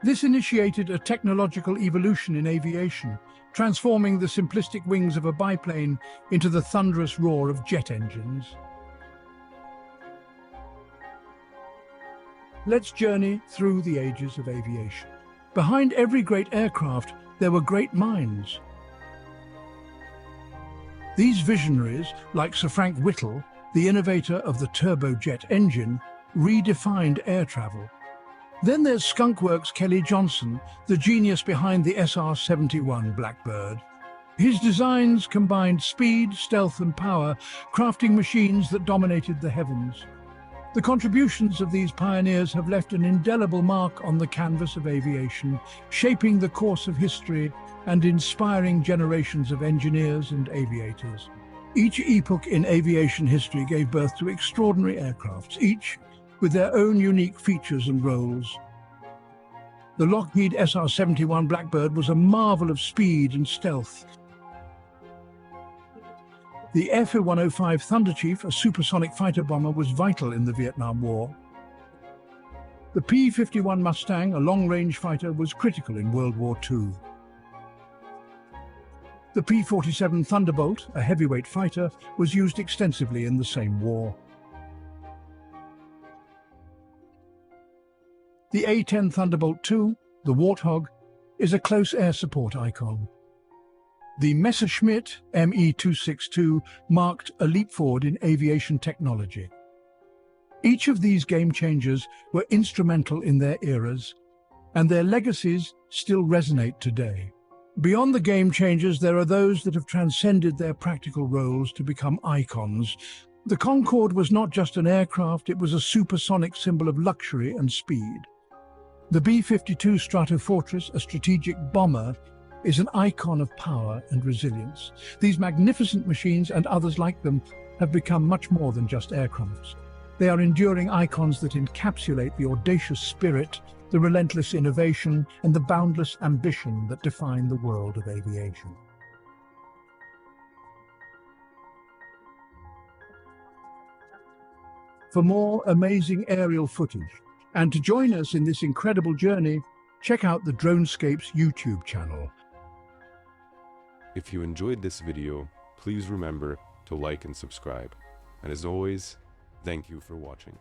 This initiated a technological evolution in aviation, transforming the simplistic wings of a biplane into the thunderous roar of jet engines. Let's journey through the ages of aviation. Behind every great aircraft there were great minds. These visionaries, like Sir Frank Whittle, the innovator of the turbojet engine, redefined air travel. Then there's Skunkworks' Kelly Johnson, the genius behind the SR-71 Blackbird. His designs combined speed, stealth, and power, crafting machines that dominated the heavens. The contributions of these pioneers have left an indelible mark on the canvas of aviation, shaping the course of history and inspiring generations of engineers and aviators. Each epoch in aviation history gave birth to extraordinary aircrafts, each with their own unique features and roles. The Lockheed SR-71 Blackbird was a marvel of speed and stealth. The F-105 Thunderchief, a supersonic fighter bomber, was vital in the Vietnam War. The P-51 Mustang, a long-range fighter, was critical in World War II. The P-47 Thunderbolt, a heavyweight fighter, was used extensively in the same war. The A-10 Thunderbolt II, the Warthog, is a close air support icon. The Messerschmitt Me-262 marked a leap forward in aviation technology. Each of these game changers were instrumental in their eras, and their legacies still resonate today. Beyond the game changers, there are those that have transcended their practical roles to become icons. The Concorde was not just an aircraft, it was a supersonic symbol of luxury and speed. The B-52 Stratofortress, a strategic bomber, is an icon of power and resilience. These magnificent machines and others like them have become much more than just aircrafts. They are enduring icons that encapsulate the audacious spirit, the relentless innovation, and the boundless ambition that define the world of aviation. For more amazing aerial footage, and to join us in this incredible journey, check out the Dronescapes YouTube channel. If you enjoyed this video, please remember to like and subscribe. And as always, thank you for watching.